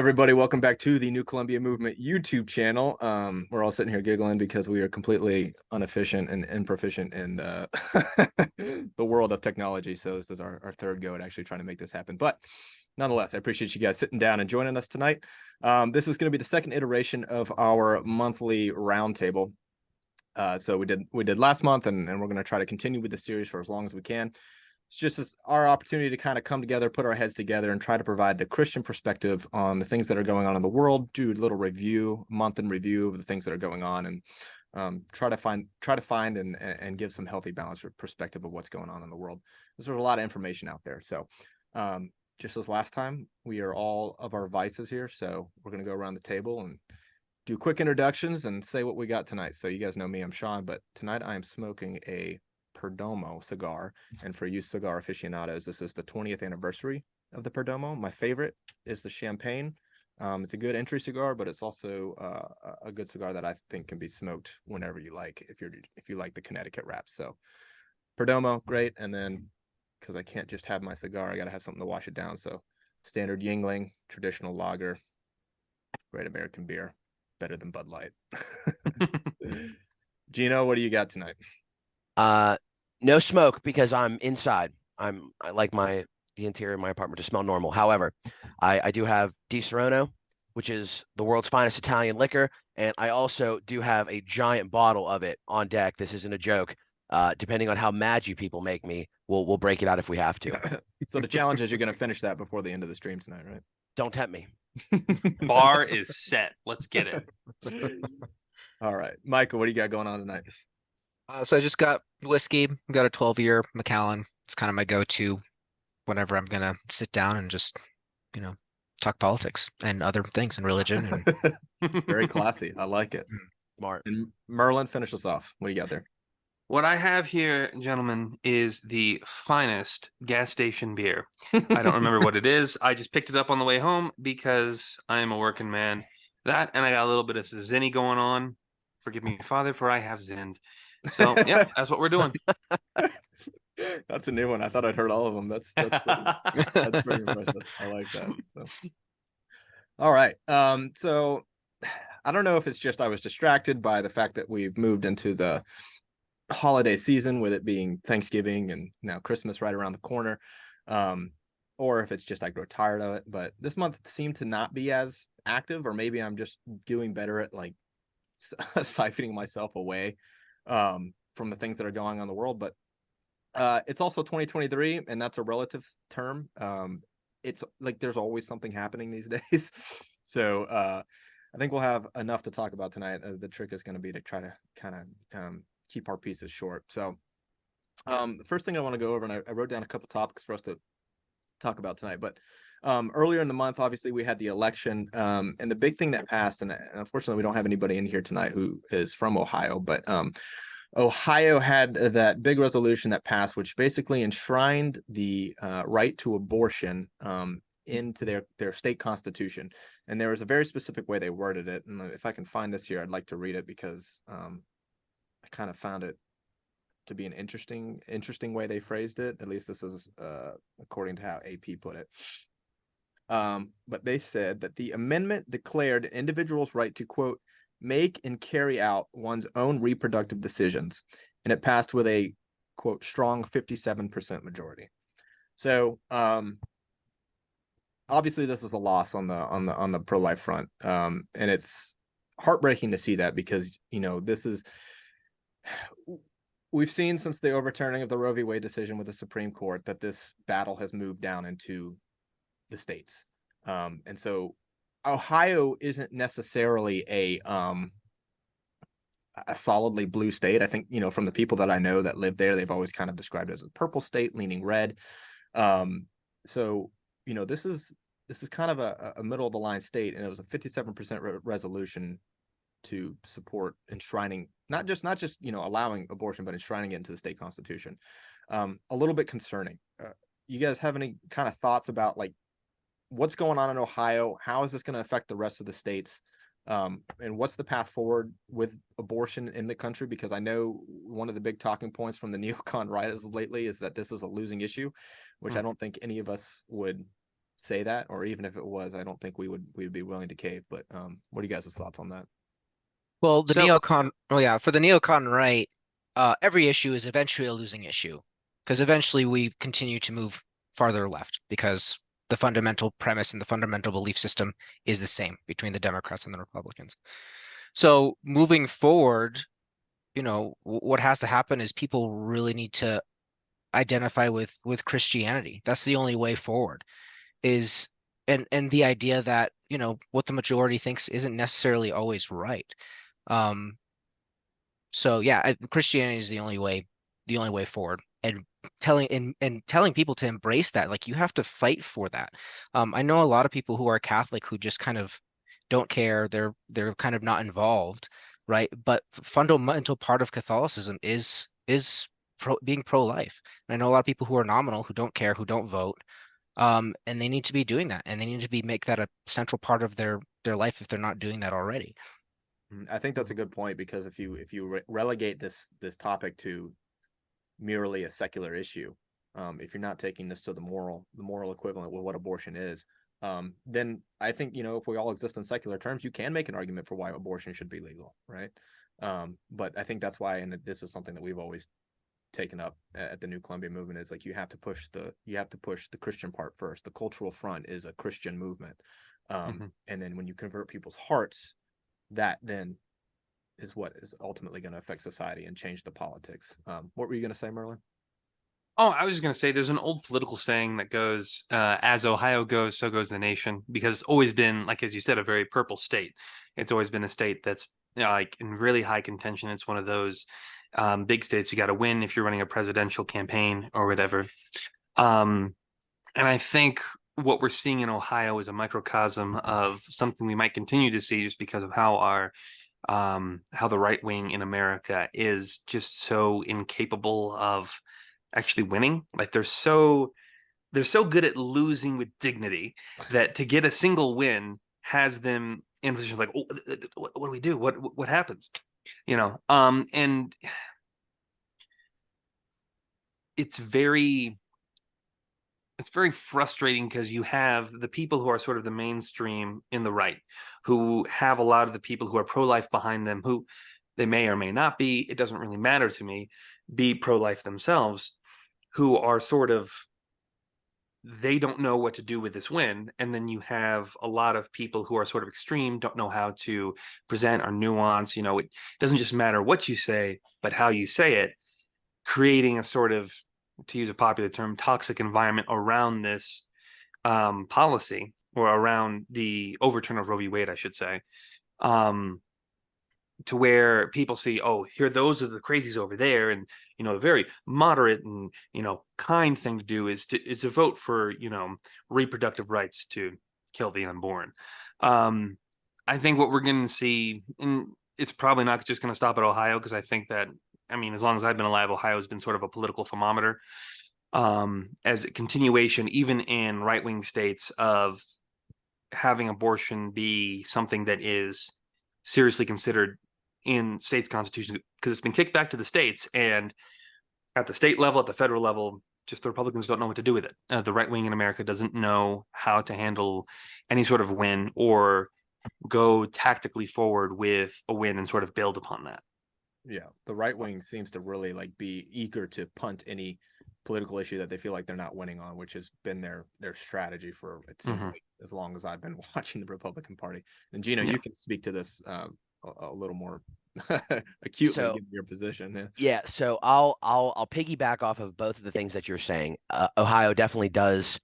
everybody. Welcome back to the New Columbia Movement YouTube channel. We're all sitting here giggling because we are completely inefficient and improficient in the world of technology. So this is our third go at actually trying to make this happen. But nonetheless, I appreciate you guys sitting down and joining us tonight. This is going to be the second iteration of our monthly roundtable. So we did last month, and we're going to try to continue with the series for as long as we can. It's just our opportunity to kind of come together, put our heads together, and try to provide the Christian perspective on the things that are going on in the world, do a little month in review of the things that are going on, and try to find and give some healthy balance or perspective of what's going on in the world. There's a lot of information out there. So just as last time, we are all of our vices here. So we're going to go around the table and do quick introductions and say what we got tonight. So you guys know me, I'm Sean, but tonight I am smoking a Perdomo cigar, and for you cigar aficionados, this is the 20th anniversary of the Perdomo. My favorite is the Champagne. It's a good entry cigar, but it's also a good cigar that I think can be smoked whenever you like, if you like the Connecticut wraps. So Perdomo, great. And then because I can't just have my cigar, I got to have something to wash it down. So standard Yingling, traditional lager, great American beer, better than Bud Light. Gino, what do you got tonight? No smoke because I'm inside. I like the interior of my apartment to smell normal. However, I do have Di Serono, which is the world's finest Italian liquor, and I also do have a giant bottle of it on deck. This isn't a joke. Depending on how mad you people make me, we'll break it out if we have to. So the challenge is you're going to finish that before the end of the stream tonight, right? Don't tempt me. Bar is set. Let's get it. All right, Michael, what do you got going on tonight? So I just got whiskey, got a 12-year Macallan. It's kind of my go-to whenever I'm gonna sit down and just, talk politics and other things and religion. Very classy. I like it. Smart. And Merlin, finish us off. What do you got there? What I have here, gentlemen, is the finest gas station beer. I don't remember what it is. I just picked it up on the way home because I am a working man. That, and I got a little bit of Zinni going on. Forgive me, Father, for I have zinned. So, yeah, that's what we're doing. That's a new one. I thought I'd heard all of them. That's pretty impressive. I like that. So. All right. So I don't know if it's just I was distracted by the fact that we've moved into the holiday season with it being Thanksgiving and now Christmas right around the corner, or if it's just I grow tired of it. But this month seemed to not be as active, or maybe I'm just doing better at like siphoning myself away from the things that are going on in the world. But it's also 2023, and that's a relative term. It's like there's always something happening these days. So I think we'll have enough to talk about tonight. The trick is going to be to try to kind of keep our pieces short. So the first thing I want to go over, and I wrote down a couple topics for us to talk about tonight, but earlier in the month, obviously we had the election, and the big thing that passed, and unfortunately we don't have anybody in here tonight who is from Ohio, but Ohio had that big resolution that passed, which basically enshrined the right to abortion into their state constitution. And there was a very specific way they worded it. And if I can find this here, I'd like to read it because I kind of found it to be an interesting way they phrased it. At least this is according to how AP put it. But they said that the amendment declared individuals' right to, quote, make and carry out one's own reproductive decisions, and it passed with a, quote, strong 57% majority. So obviously this is a loss on the pro-life front, and it's heartbreaking to see that because we've seen since the overturning of the Roe v. Wade decision with the Supreme Court that this battle has moved down into the states, and so Ohio isn't necessarily a solidly blue state. I think, from the people that I know that live there, they've always kind of described it as a purple state leaning red. So, this is kind of a middle of the line state, and it was a 57% resolution to support enshrining, not just allowing abortion, but enshrining it into the state constitution. A little bit concerning. You guys have any kind of thoughts about like what's going on in Ohio? How is this going to affect the rest of the states? And what's the path forward with abortion in the country? Because I know one of the big talking points from the neocon right lately is that this is a losing issue, which I don't think any of us would say that, or even if it was, I don't think we'd be willing to cave. But what are you guys' thoughts on that? Well, the So neocon, oh yeah, for the neocon right, every issue is eventually a losing issue because eventually we continue to move farther left because the fundamental premise and the fundamental belief system is the same between the Democrats and the Republicans. So moving forward, what has to happen is people really need to identify with Christianity. That's the only way forward. Is and the idea that, what the majority thinks isn't necessarily always right. Um, so yeah, Christianity is the only way forward. And telling people to embrace that, like you have to fight for that. I know a lot of people who are Catholic who just kind of don't care. They're kind of not involved, right? But fundamental part of Catholicism is being pro-life. And I know a lot of people who are nominal, who don't care, who don't vote, and they need to be doing that, and they need to make that a central part of their life if they're not doing that already. I think that's a good point, because if you relegate this topic to merely a secular issue, if you're not taking this to the moral equivalent with what abortion is, then I think, if we all exist in secular terms, you can make an argument for why abortion should be legal, right? But I think that's why, and this is something that we've always taken up at the New Columbia movement, is like you have to push the Christian part first. The cultural front is a Christian movement, and then when you convert people's hearts, that then is what is ultimately going to affect society and change the politics. What were you going to say, Merlin? Oh, I was just going to say there's an old political saying that goes, as Ohio goes, so goes the nation, because it's always been, like, as you said, a very purple state. It's always been a state that's, like, in really high contention. It's one of those big states you got to win if you're running a presidential campaign or whatever. And I think what we're seeing in Ohio is a microcosm of something we might continue to see, just because of how the right wing in America is just so incapable of actually winning. Like they're so good at losing with dignity that to get a single win has them in a position like, oh, what do we do? What happens? And it's very frustrating, because you have the people who are sort of the mainstream in the right, who have a lot of the people who are pro-life behind them, who they may or may not be, it doesn't really matter to me, be pro-life themselves, who are sort of, they don't know what to do with this win. And then you have a lot of people who are sort of extreme, don't know how to present or nuance. It doesn't just matter what you say, but how you say it, creating a sort of, to use a popular term, toxic environment around this policy, or around the overturn of Roe v. Wade, I should say, to where people see, oh, here, those are the crazies over there, and a very moderate and kind thing to do is to vote for reproductive rights to kill the unborn. I think what we're going to see, and it's probably not just going to stop at Ohio, because I think that, as long as I've been alive, Ohio has been sort of a political thermometer, as a continuation, even in right-wing states, of having abortion be something that is seriously considered in states' constitutions, because it's been kicked back to the states, and at the state level, at the federal level, just the Republicans don't know what to do with it. The right wing in America doesn't know how to handle any sort of win, or go tactically forward with a win and sort of build upon that. Yeah, the right wing seems to really be eager to punt any political issue that they feel like they're not winning on, which has been their strategy for, it seems like, as long as I've been watching the Republican Party. And Gino, you can speak to this a little more acutely, given your position. Yeah, so I'll piggyback off of both of the things that you're saying. Ohio definitely does.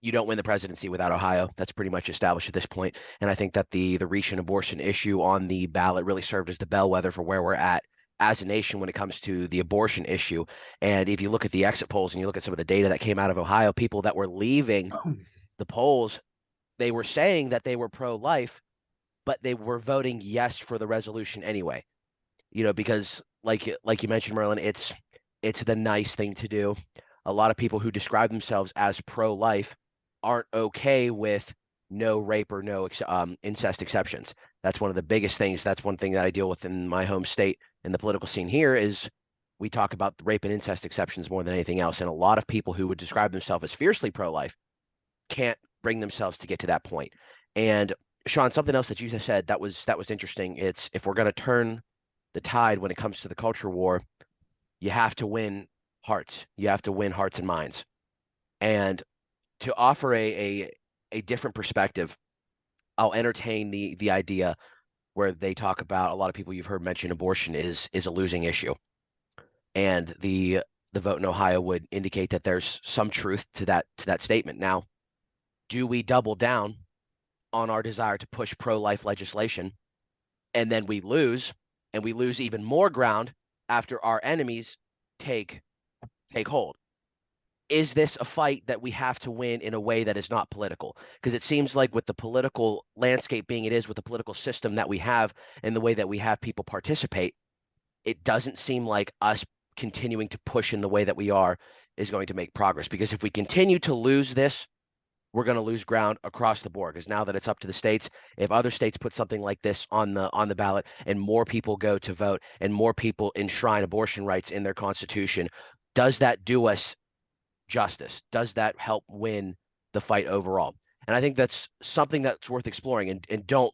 You don't win the presidency without Ohio. That's pretty much established at this point. And I think that the recent abortion issue on the ballot really served as the bellwether for where we're at as a nation when it comes to the abortion issue. And if you look at the exit polls and you look at some of the data that came out of Ohio, people that were leaving the polls, they were saying that they were pro-life, but they were voting yes for the resolution anyway. Because like you mentioned, Merlin, it's the nice thing to do. A lot of people who describe themselves as pro-life aren't okay with no rape or no incest exceptions. That's one of the biggest things. That's one thing that I deal with in my home state in the political scene here, is we talk about the rape and incest exceptions more than anything else. And a lot of people who would describe themselves as fiercely pro-life can't bring themselves to get to that point. And Sean, something else that you just said that was interesting. It's if we're going to turn the tide when it comes to the culture war, you have to win hearts. You have to win hearts and minds. And to offer a different perspective, I'll entertain the idea where they talk about, a lot of people you've heard mention abortion is a losing issue. And the vote in Ohio would indicate that there's some truth to that statement. Now, do we double down on our desire to push pro-life legislation, and then we lose, and we lose even more ground after our enemies take hold? Is this a fight that we have to win in a way that is not political? Because it seems like with the political landscape being it is, with the political system that we have and the way that we have people participate, it doesn't seem like us continuing to push in the way that we are is going to make progress. Because if we continue to lose this, we're going to lose ground across the board. Because now that it's up to the states, if other states put something like this on the ballot and more people go to vote and more people enshrine abortion rights in their constitution, does that do us justice? Does that help win the fight overall? And I think that's something that's worth exploring. And don't,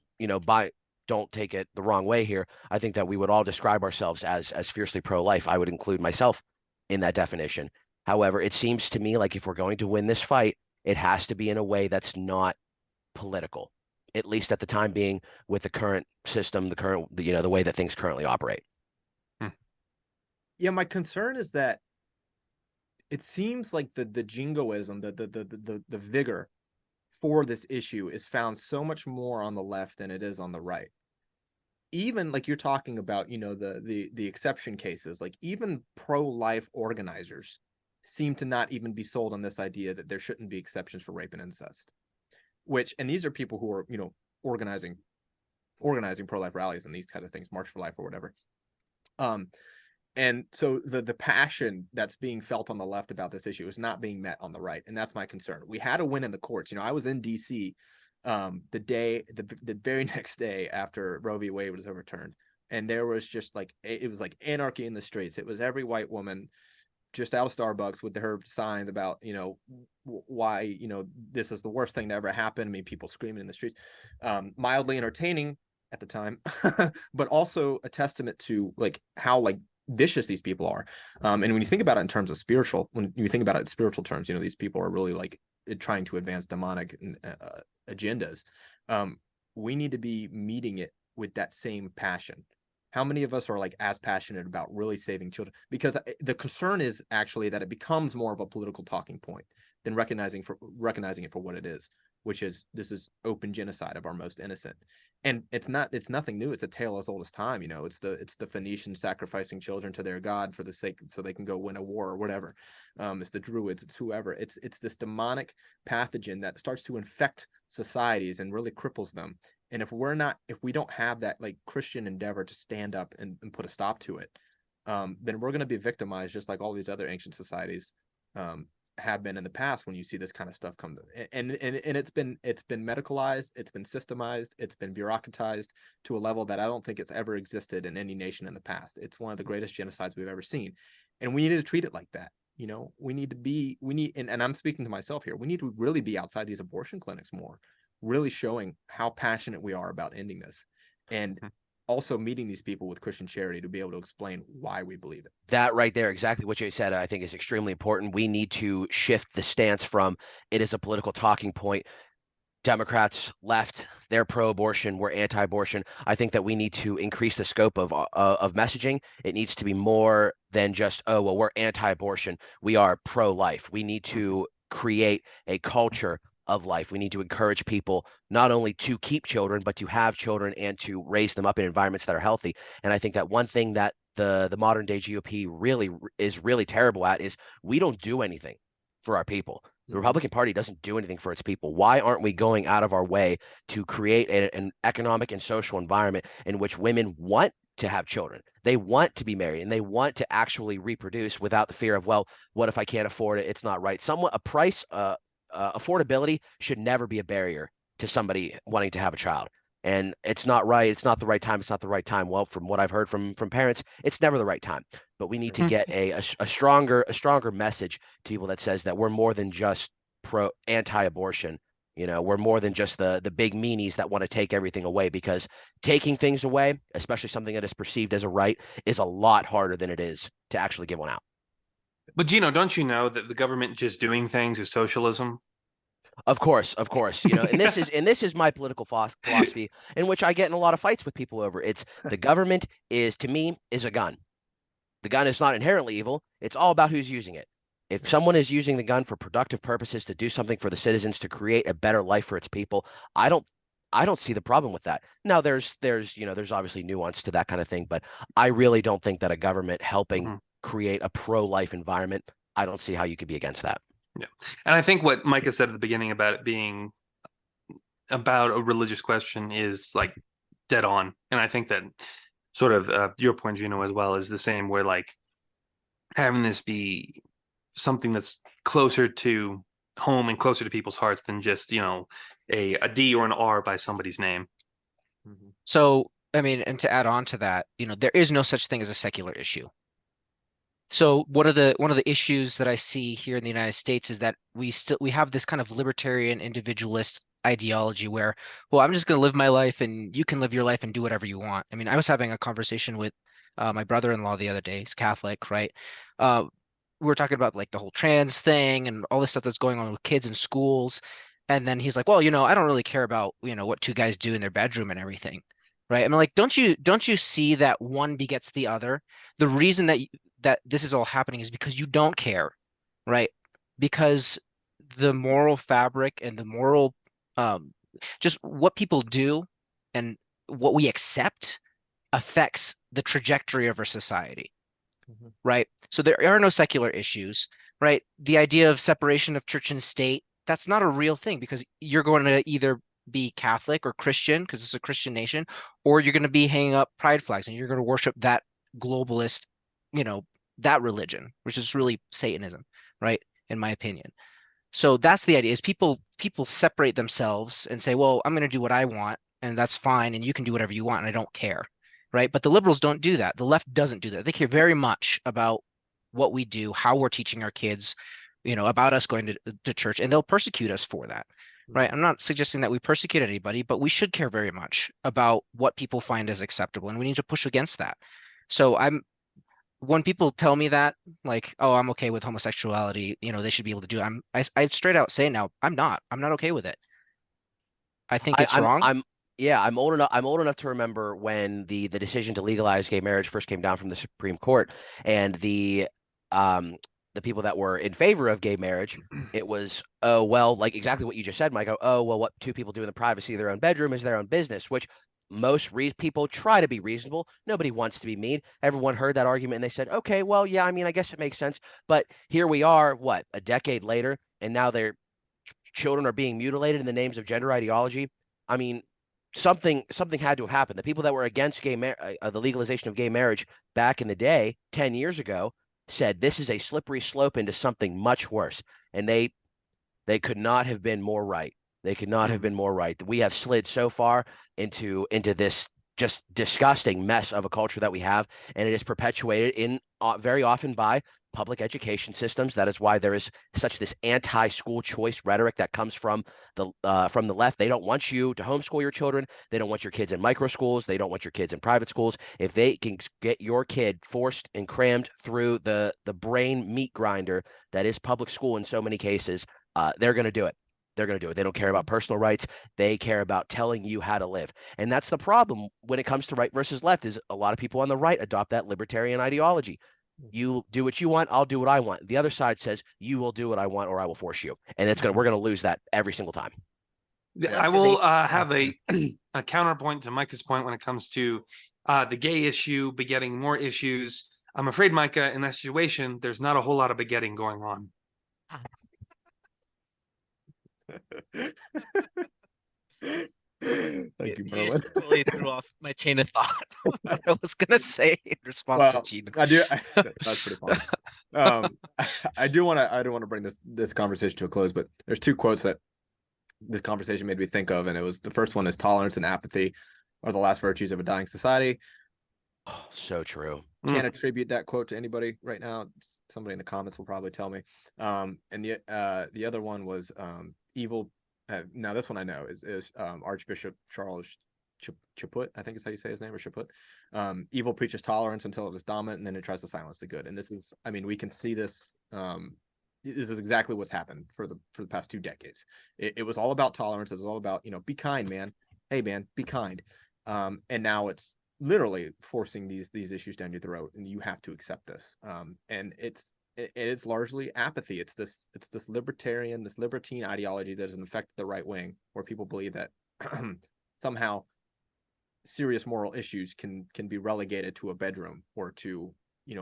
don't take it the wrong way here. I think that we would all describe ourselves as fiercely pro-life. I would include myself in that definition. However, it seems to me like if we're going to win this fight, it has to be in a way that's not political, at least at the time being, with the current system, the way that things currently operate. Yeah, my concern is that it seems like the jingoism, the vigor for this issue is found so much more on the left than it is on the right. Even like you're talking about, the exception cases, like even pro-life organizers seem to not even be sold on this idea that there shouldn't be exceptions for rape and incest. And these are people who are, organizing pro-life rallies and these kind of things, March for Life or whatever. And so the passion that's being felt on the left about this issue is not being met on the right. And that's my concern. We had a win in the courts. I was in DC the very next day after Roe v. Wade was overturned. And there was just it was like anarchy in the streets. It was every white woman just out of Starbucks with her signs about, why, this is the worst thing to ever happen. I mean, people screaming in the streets, mildly entertaining at the time, but also a testament to how vicious these people are. And when you think about it in terms of spiritual, when you think about it in spiritual terms, these people are really trying to advance demonic agendas. We need to be meeting it with that same passion. How many of us are as passionate about really saving children? Because the concern is actually that it becomes more of a political talking point than recognizing it for what it is, which is this is open genocide of our most innocent. And it's nothing new. It's a tale as old as time. It's the Phoenicians sacrificing children to their god for the sake so they can go win a war or whatever. It's the Druids. It's whoever. It's this demonic pathogen that starts to infect societies and really cripples them. And if we don't have that Christian endeavor to stand up and put a stop to it, then we're going to be victimized just like all these other ancient societies have been in the past. When you see this kind of stuff come and it's been medicalized, it's been systemized, it's been bureaucratized to a level that I don't think it's ever existed in any nation in the past. It's one of the greatest genocides we've ever seen, and we need to treat it like that. We need, and I'm speaking to myself here, we need to really be outside these abortion clinics more, really showing how passionate we are about ending this, and also meeting these people with Christian charity to be able to explain why we believe it. That right there, exactly what you said, I think is extremely important. We need to shift the stance from it is a political talking point. Democrats, left, they're pro-abortion, we're anti-abortion. I think that we need to increase the scope of messaging. It needs to be more than just, oh, well, we're anti-abortion, we are pro-life. We need to create a culture of life. We need to encourage people not only to keep children, but to have children and to raise them up in environments that are healthy. And I think that one thing that the modern day GOP is really terrible at is we don't do anything for our people. The Republican Party doesn't do anything for its people. Why aren't we going out of our way to create an economic and social environment in which women want to have children? They want to be married and they want to actually reproduce without the fear of, well, what if I can't afford it? It's not right. Affordability should never be a barrier to somebody wanting to have a child. And it's not right. It's not the right time. It's not the right time. Well, from what I've heard from parents, it's never the right time. But we need to get a stronger message to people that says that we're more than just anti-abortion. You know, we're more than just the big meanies that want to take everything away, because taking things away, especially something that is perceived as a right, is a lot harder than it is to actually give one out. But Gino, don't you know that the government just doing things is socialism? Of course, you know, and this is my political philosophy, in which I get in a lot of fights with people over. It's the government is, to me, is a gun. The gun is not inherently evil. It's all about who's using it. If someone is using the gun for productive purposes to do something for the citizens, to create a better life for its people, I don't see the problem with that. Now there's you know, there's obviously nuance to that kind of thing, but I really don't think that a government helping create a pro-life environment, I don't see how you could be against that. Yeah. And I think what Micah said at the beginning about it being about a religious question is like dead on. And I think that sort of your point, Gino, as well, is the same, where like having this be something that's closer to home and closer to people's hearts than just, you know, a D or an R by somebody's name. So, I mean, and to add on to that, you know, there is no such thing as a secular issue. So one of the issues that I see here in the United States is that we have this kind of libertarian individualist ideology where, well, I'm just going to live my life and you can live your life and do whatever you want. I mean, I was having a conversation with my brother-in-law the other day. He's Catholic, right? We were talking about like the whole trans thing and all this stuff that's going on with kids in schools. And then he's like, well, you know, I don't really care about, you know, what two guys do in their bedroom and everything. Right. I mean, like, don't you see that one begets the other? The reason that this is all happening is because you don't care, right? Because the moral fabric and the moral, just what people do and what we accept affects the trajectory of our society, right? So there are no secular issues, right? The idea of separation of church and state, that's not a real thing, because you're going to either be Catholic or Christian, because it's a Christian nation, or you're going to be hanging up pride flags and you're going to worship that globalist, you know, that religion, which is really Satanism, right? In my opinion. So that's the idea, is people separate themselves and say, well, I'm going to do what I want and that's fine, and you can do whatever you want and I don't care, right? But the liberals don't do that. The left doesn't do that. They care very much about what we do, how we're teaching our kids, you know, about us going to church, and they'll persecute us for that. Right. I'm not suggesting that we persecute anybody, but we should care very much about what people find as acceptable, and we need to push against that. So when people tell me that, like, oh, I'm okay with homosexuality, you know, they should be able to do it. I straight out say now, I'm not okay with it. I think it's wrong. I'm old enough to remember when the decision to legalize gay marriage first came down from the Supreme Court, and the people that were in favor of gay marriage, it was, oh, well, like exactly what you just said, Mike. Oh, well, what two people do in the privacy of their own bedroom is their own business, which most people try to be reasonable. Nobody wants to be mean. Everyone heard that argument and they said, okay, well, yeah, I mean, I guess it makes sense. But here we are, what, a decade later, and now their children are being mutilated in the names of gender ideology. I mean, something had to have happened. The people that were against the legalization of gay marriage back in the day, 10 years ago, said this is a slippery slope into something much worse, and they could not have been more right. They could not have been more right. We have slid so far into this just disgusting mess of a culture that we have, and it is perpetuated in very often by public education systems. That is why there is such this anti-school choice rhetoric that comes from the left. They don't want you to homeschool your children. They don't want your kids in micro schools. They don't want your kids in private schools. If they can get your kid forced and crammed through the brain meat grinder that is public school in so many cases, they're going to do it. They're going to do it. They don't care about personal rights. They care about telling you how to live. And that's the problem when it comes to right versus left, is a lot of people on the right adopt that libertarian ideology. You do what you want, I'll do what I want. The other side says you will do what I want or I will force you. And we're going to lose that every single time. Yeah. I will have a counterpoint to Micah's point when it comes to the gay issue begetting more issues. I'm afraid, Micah, in that situation, there's not a whole lot of begetting going on. Thank you, Merlin. Totally threw off my chain of thought. What I was gonna say in response to Gino. That's pretty funny. I do want to bring this conversation to a close, but there's two quotes that this conversation made me think of, and it was, the first one is, tolerance and apathy are the last virtues of a dying society. Oh, so true. Can't attribute that quote to anybody right now. Somebody in the comments will probably tell me. And the other one was evil. Now this one I know is Archbishop Charles Chaput, I think is how you say his name, or Chaput. Evil preaches tolerance until it is dominant, and then it tries to silence the good. And this is, I mean, we can see this. This is exactly what's happened for the past 2 decades. It was all about tolerance. It was all about, be kind, man. Hey, man, be kind. And now it's literally forcing these issues down your throat, and you have to accept this. And it's largely apathy. It's this libertarian, this libertine ideology that has infected the right wing, where people believe that somehow serious moral issues can be relegated to a bedroom or to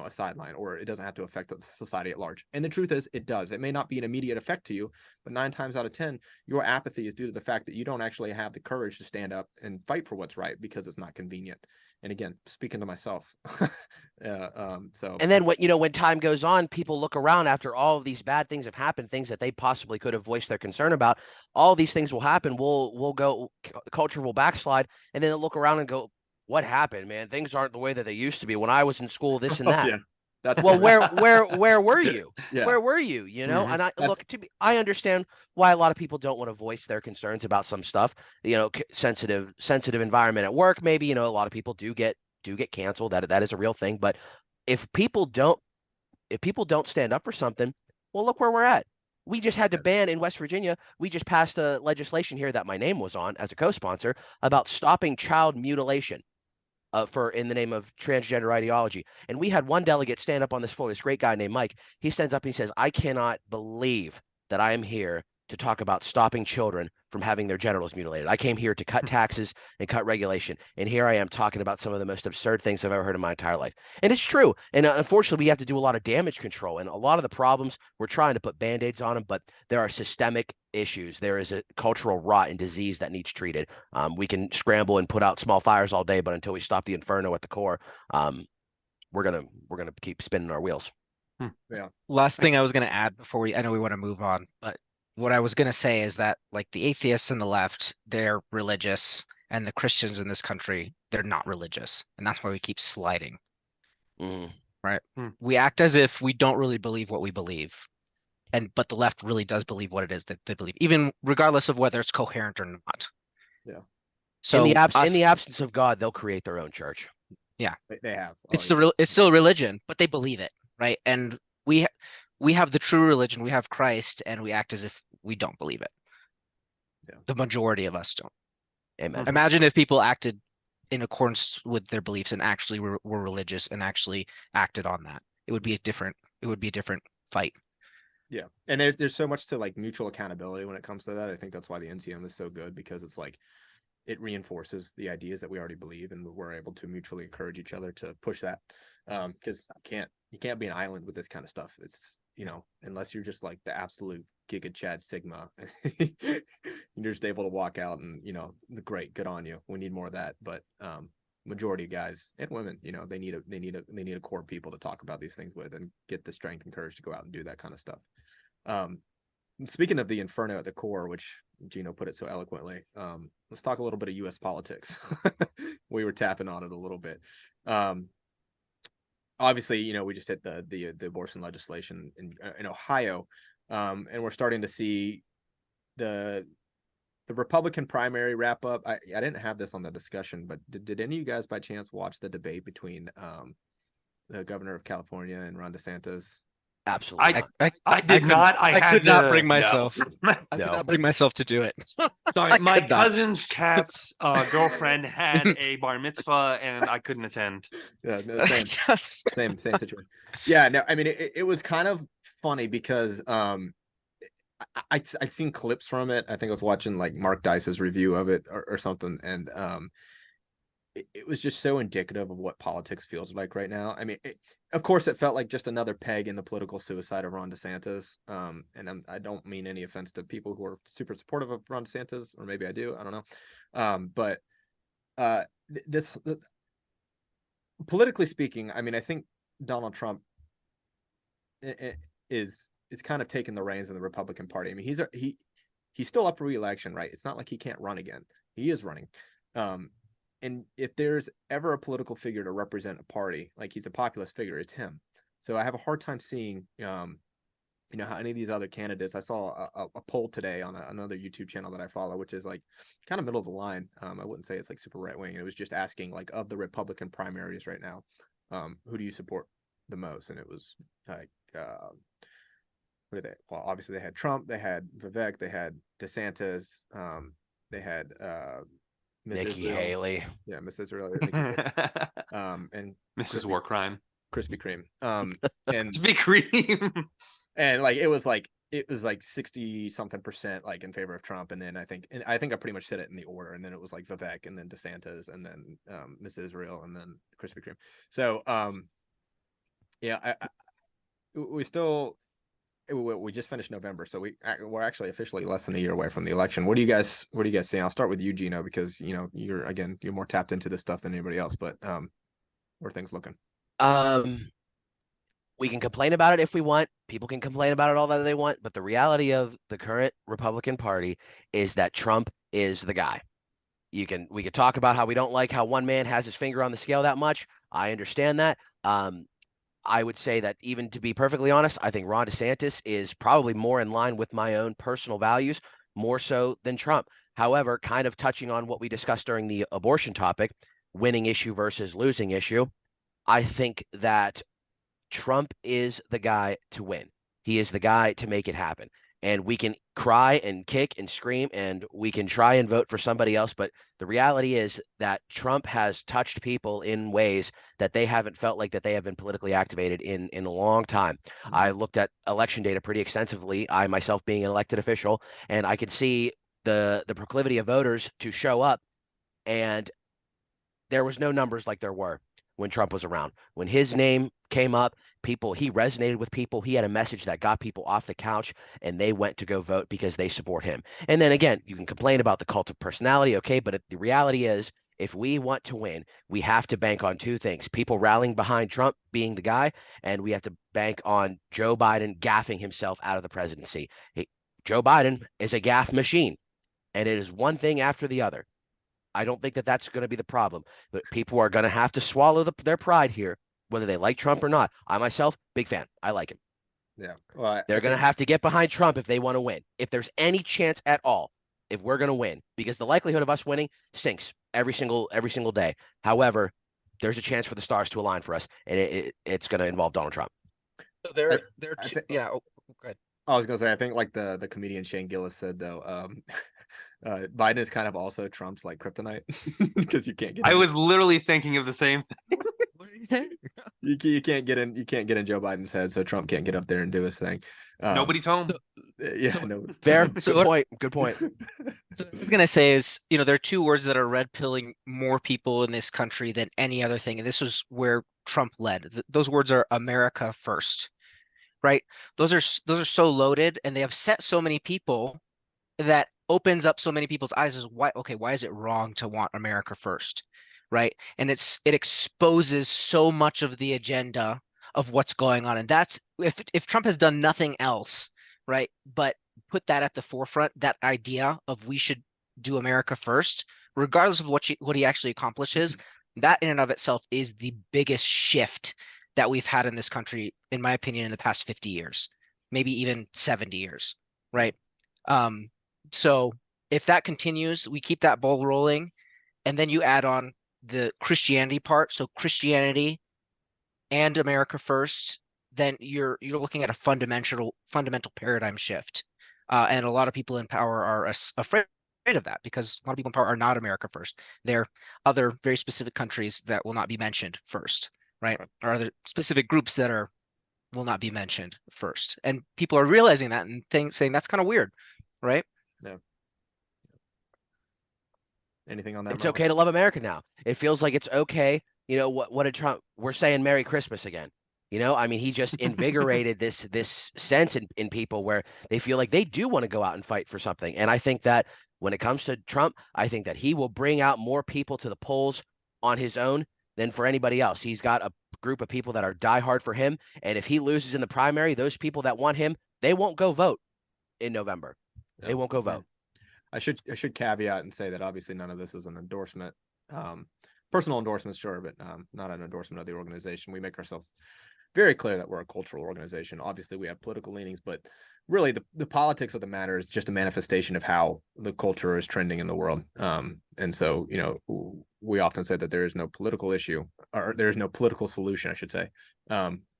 a sideline, or it doesn't have to affect the society at large. And the truth is, it does. It may not be an immediate effect to you, but 9 times out of 10, your apathy is due to the fact that you don't actually have the courage to stand up and fight for what's right because it's not convenient. And again, speaking to myself. So And then when time goes on, people look around after all of these bad things have happened, things that they possibly could have voiced their concern about. All these things will happen. We'll go, culture will backslide, and then they'll look around and go, "What happened, man? Things aren't the way that they used to be. When I was in school, this and that." yeah, that's Well, the where were you? yeah, Where were you? Mhm. And that's I understand why a lot of people don't want to voice their concerns about some stuff. Sensitive environment at work. Maybe a lot of people do get canceled. That is a real thing. But if people don't stand up for something, well, look where we're at. We just had to ban in West Virginia. We just passed a legislation here that my name was on as a co-sponsor about stopping child mutilation. For in the name of transgender ideology. And we had one delegate stand up on this floor, this great guy named Mike. He stands up and he says, "I cannot believe that I am here to talk about stopping children from having their genitals mutilated. I came here to cut taxes and cut regulation. And here I am talking about some of the most absurd things I've ever heard in my entire life." And it's true. And unfortunately, we have to do a lot of damage control. And a lot of the problems, we're trying to put band-aids on them, but there are systemic issues. There is a cultural rot and disease that needs treated. We can scramble and put out small fires all day, but until we stop the inferno at the core, we're gonna keep spinning our wheels. yeah. Last thing I was going to add before I know we want to move on, but what I was going to say is that like the atheists and the left, they're religious, and the Christians in this country, they're not religious. And that's why we keep sliding, Mm. right? Mm. We act as if we don't really believe what we believe. But the left really does believe what it is that they believe, even regardless of whether it's coherent or not. Yeah. So In the absence of God, they'll create their own church. They have. it's still a religion, but they believe it, right? And we have the true religion, we have Christ, and we act as if we don't believe it. Yeah. The majority of us don't. Amen. Imagine if people acted in accordance with their beliefs and actually were religious and actually acted on that. It would be a different fight. Yeah. And there's so much to like mutual accountability when it comes to that. I think that's why the NCM is so good, because it's like it reinforces the ideas that we already believe, and we're able to mutually encourage each other to push that. Because you can't be an island with this kind of stuff. It's, unless you're just like the absolute Giga Chad Sigma, you're just able to walk out and, great, good on you. We need more of that. But majority of guys and women, they need a core of people to talk about these things with and get the strength and courage to go out and do that kind of stuff. Speaking of the inferno at the core, which Gino put it so eloquently, let's talk a little bit of U.S. politics. We were tapping on it a little bit. Obviously, we just hit the abortion legislation in Ohio, and we're starting to see the Republican primary wrap up. I didn't have this on the discussion, but did any of you guys by chance watch the debate between the governor of California and Ron DeSantis? Absolutely. I did not. I could not bring no. myself. I could No. not bring myself to do it. Sorry, I my could not. cousin's cat's girlfriend had a bar mitzvah, and I couldn't attend. Yeah, no, same situation. Yeah, no, I mean it was kind of funny because I'd seen clips from it. I think I was watching like Mark Dice's review of it or something, and it was just so indicative of what politics feels like right now. I mean, of course, it felt like just another peg in the political suicide of Ron DeSantis. And I don't mean any offense to people who are super supportive of Ron DeSantis, or maybe I do. I don't know. But politically speaking, I mean, I think Donald Trump is kind of taking the reins in the Republican Party. I mean, he's still up for re-election, right? It's not like he can't run again. He is running. and if there's ever a political figure to represent a party, like he's a populist figure, it's him. So I have a hard time seeing, how any of these other candidates. I saw a poll today on another YouTube channel that I follow, which is like kind of middle of the line. I wouldn't say it's like super right wing. It was just asking like of the Republican primaries right now, who do you support the most? And it was like, who did they? Well, obviously they had Trump, they had Vivek, they had DeSantis, they had Miss Nikki Israel. Haley. Yeah, Miss Israel, Nikki Haley, and Mrs. Krispy, War Crime. Krispy Kreme. And Krispy Kreme. and like it was like 60 something percent like in favor of Trump, and then I think I pretty much said it in the order, and then it was like Vivek, and then DeSantis, and then Miss Israel, and then Krispy Kreme. So yeah, we still we just finished November, so we're actually officially less than a year away from the election. What do you guys see? I'll start with you, Gino, because you're more tapped into this stuff than anybody else. But where are things looking? We can complain about it if we want. People can complain about it all that they want, but the reality of the current Republican Party is that Trump is the guy. We could talk about how we don't like how one man has his finger on the scale that much. I understand that. I would say that, even to be perfectly honest, I think Ron DeSantis is probably more in line with my own personal values, more so than Trump. However, kind of touching on what we discussed during the abortion topic, winning issue versus losing issue, I think that Trump is the guy to win. He is the guy to make it happen. And we can cry and kick and scream, and we can try and vote for somebody else. But the reality is that Trump has touched people in ways that they haven't felt like that they have been politically activated in a long time. Mm-hmm. I looked at election data pretty extensively, I myself being an elected official, and I could see the proclivity of voters to show up. And there was no numbers like there were when Trump was around. When his name came up, he resonated with people. He had a message that got people off the couch, and they went to go vote because they support him. And then again, you can complain about the cult of personality, okay, but the reality is, if we want to win, we have to bank on two things: people rallying behind Trump being the guy, and we have to bank on Joe Biden gaffing himself out of the presidency. Joe Biden is a gaff machine, and it is one thing after the other. I don't think that that's going to be the problem, but people are going to have to swallow their pride here, whether they like Trump or not. I myself, big fan. I like him. Yeah. Well, they're going to have to get behind Trump if they want to win. If there's any chance at all, if we're going to win, because the likelihood of us winning sinks every single day. However, there's a chance for the stars to align for us, and it's going to involve Donald Trump. So they're yeah. Oh, go ahead. I was going to say, I think like the comedian Shane Gillis said, though, Biden is kind of also Trump's like kryptonite, because you can't get in. I was literally thinking of the same thing. What did you say? You can't get in Joe Biden's head, so Trump can't get up there and do his thing. Nobody's home. Yeah, no. Fair. Good point. So what I was gonna say is, there are two words that are red pilling more people in this country than any other thing, and this was where Trump led. Those words are America first, right? Those are so loaded, and they upset so many people that opens up so many people's eyes as why is it wrong to want America first, right? And it exposes so much of the agenda of what's going on, and that's if Trump has done nothing else, right, but put that at the forefront, that idea of we should do America first, regardless of what he actually accomplishes. That in and of itself is the biggest shift that we've had in this country, in my opinion, in the past 50 years, maybe even 70 years, right? So if that continues, we keep that ball rolling, and then you add on the Christianity part. So Christianity and America first, then you're looking at a fundamental paradigm shift. And a lot of people in power are afraid of that, because a lot of people in power are not America first. They're other very specific countries that will not be mentioned first, right? Or other specific groups that will not be mentioned first. And people are realizing that and saying that's kind of weird, right? Yeah. Anything on that? It's okay to love America now. It feels like it's okay. What did Trump? We're saying Merry Christmas again. I mean, he just invigorated this sense in people where they feel like they do want to go out and fight for something. And I think that when it comes to Trump, I think that he will bring out more people to the polls on his own than for anybody else. He's got a group of people that are diehard for him. And if he loses in the primary, those people that want him, they won't go vote in November. They won't go vote. I should caveat and say that obviously none of this is an endorsement Personal endorsements, sure, but not an endorsement of the organization. We make ourselves very clear that we're a cultural organization. Obviously, we have political leanings, but really the politics of the matter is just a manifestation of how the culture is trending in the world. And so, we often say that there is no political issue, or there is no political solution, I should say.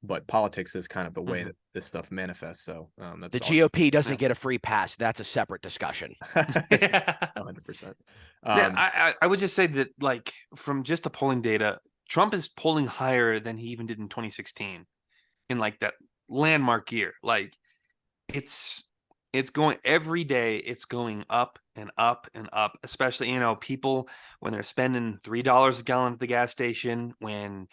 But politics is kind of the way that this stuff manifests. So that's The GOP doesn't get a free pass. That's a separate discussion. 100%. Yeah, I would just say that, like, from just the polling data, Trump is polling higher than he even did in 2016 in like that landmark year. Like, it's going every day, it's going up and up and up, especially, people when they're spending $3 a gallon at the gas station, when,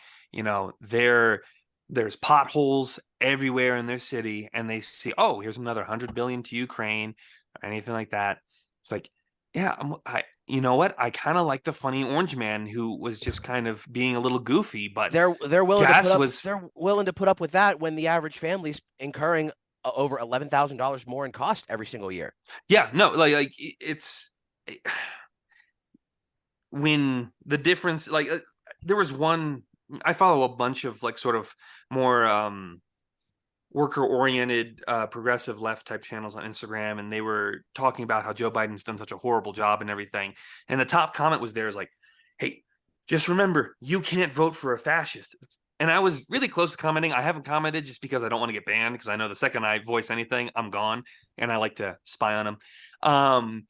there's potholes everywhere in their city, and they see, oh, here's another 100 billion to Ukraine or anything like that. It's like, yeah, you know what? I kind of like the funny orange man who was just kind of being a little goofy, but They're willing gas to put up, was they're willing to put up with that when the average family's incurring over $11,000 more in cost every single year. yeah, no, like it's when the difference, like, there was one, I follow a bunch of like sort of more worker oriented progressive left type channels on Instagram, and they were talking about how Joe Biden's done such a horrible job and everything, and the top comment was there is like, hey, just remember, you can't vote for a fascist. And I was really close to commenting. I haven't commented just because I don't want to get banned, because I know the second I voice anything, I'm gone, and I like to spy on them.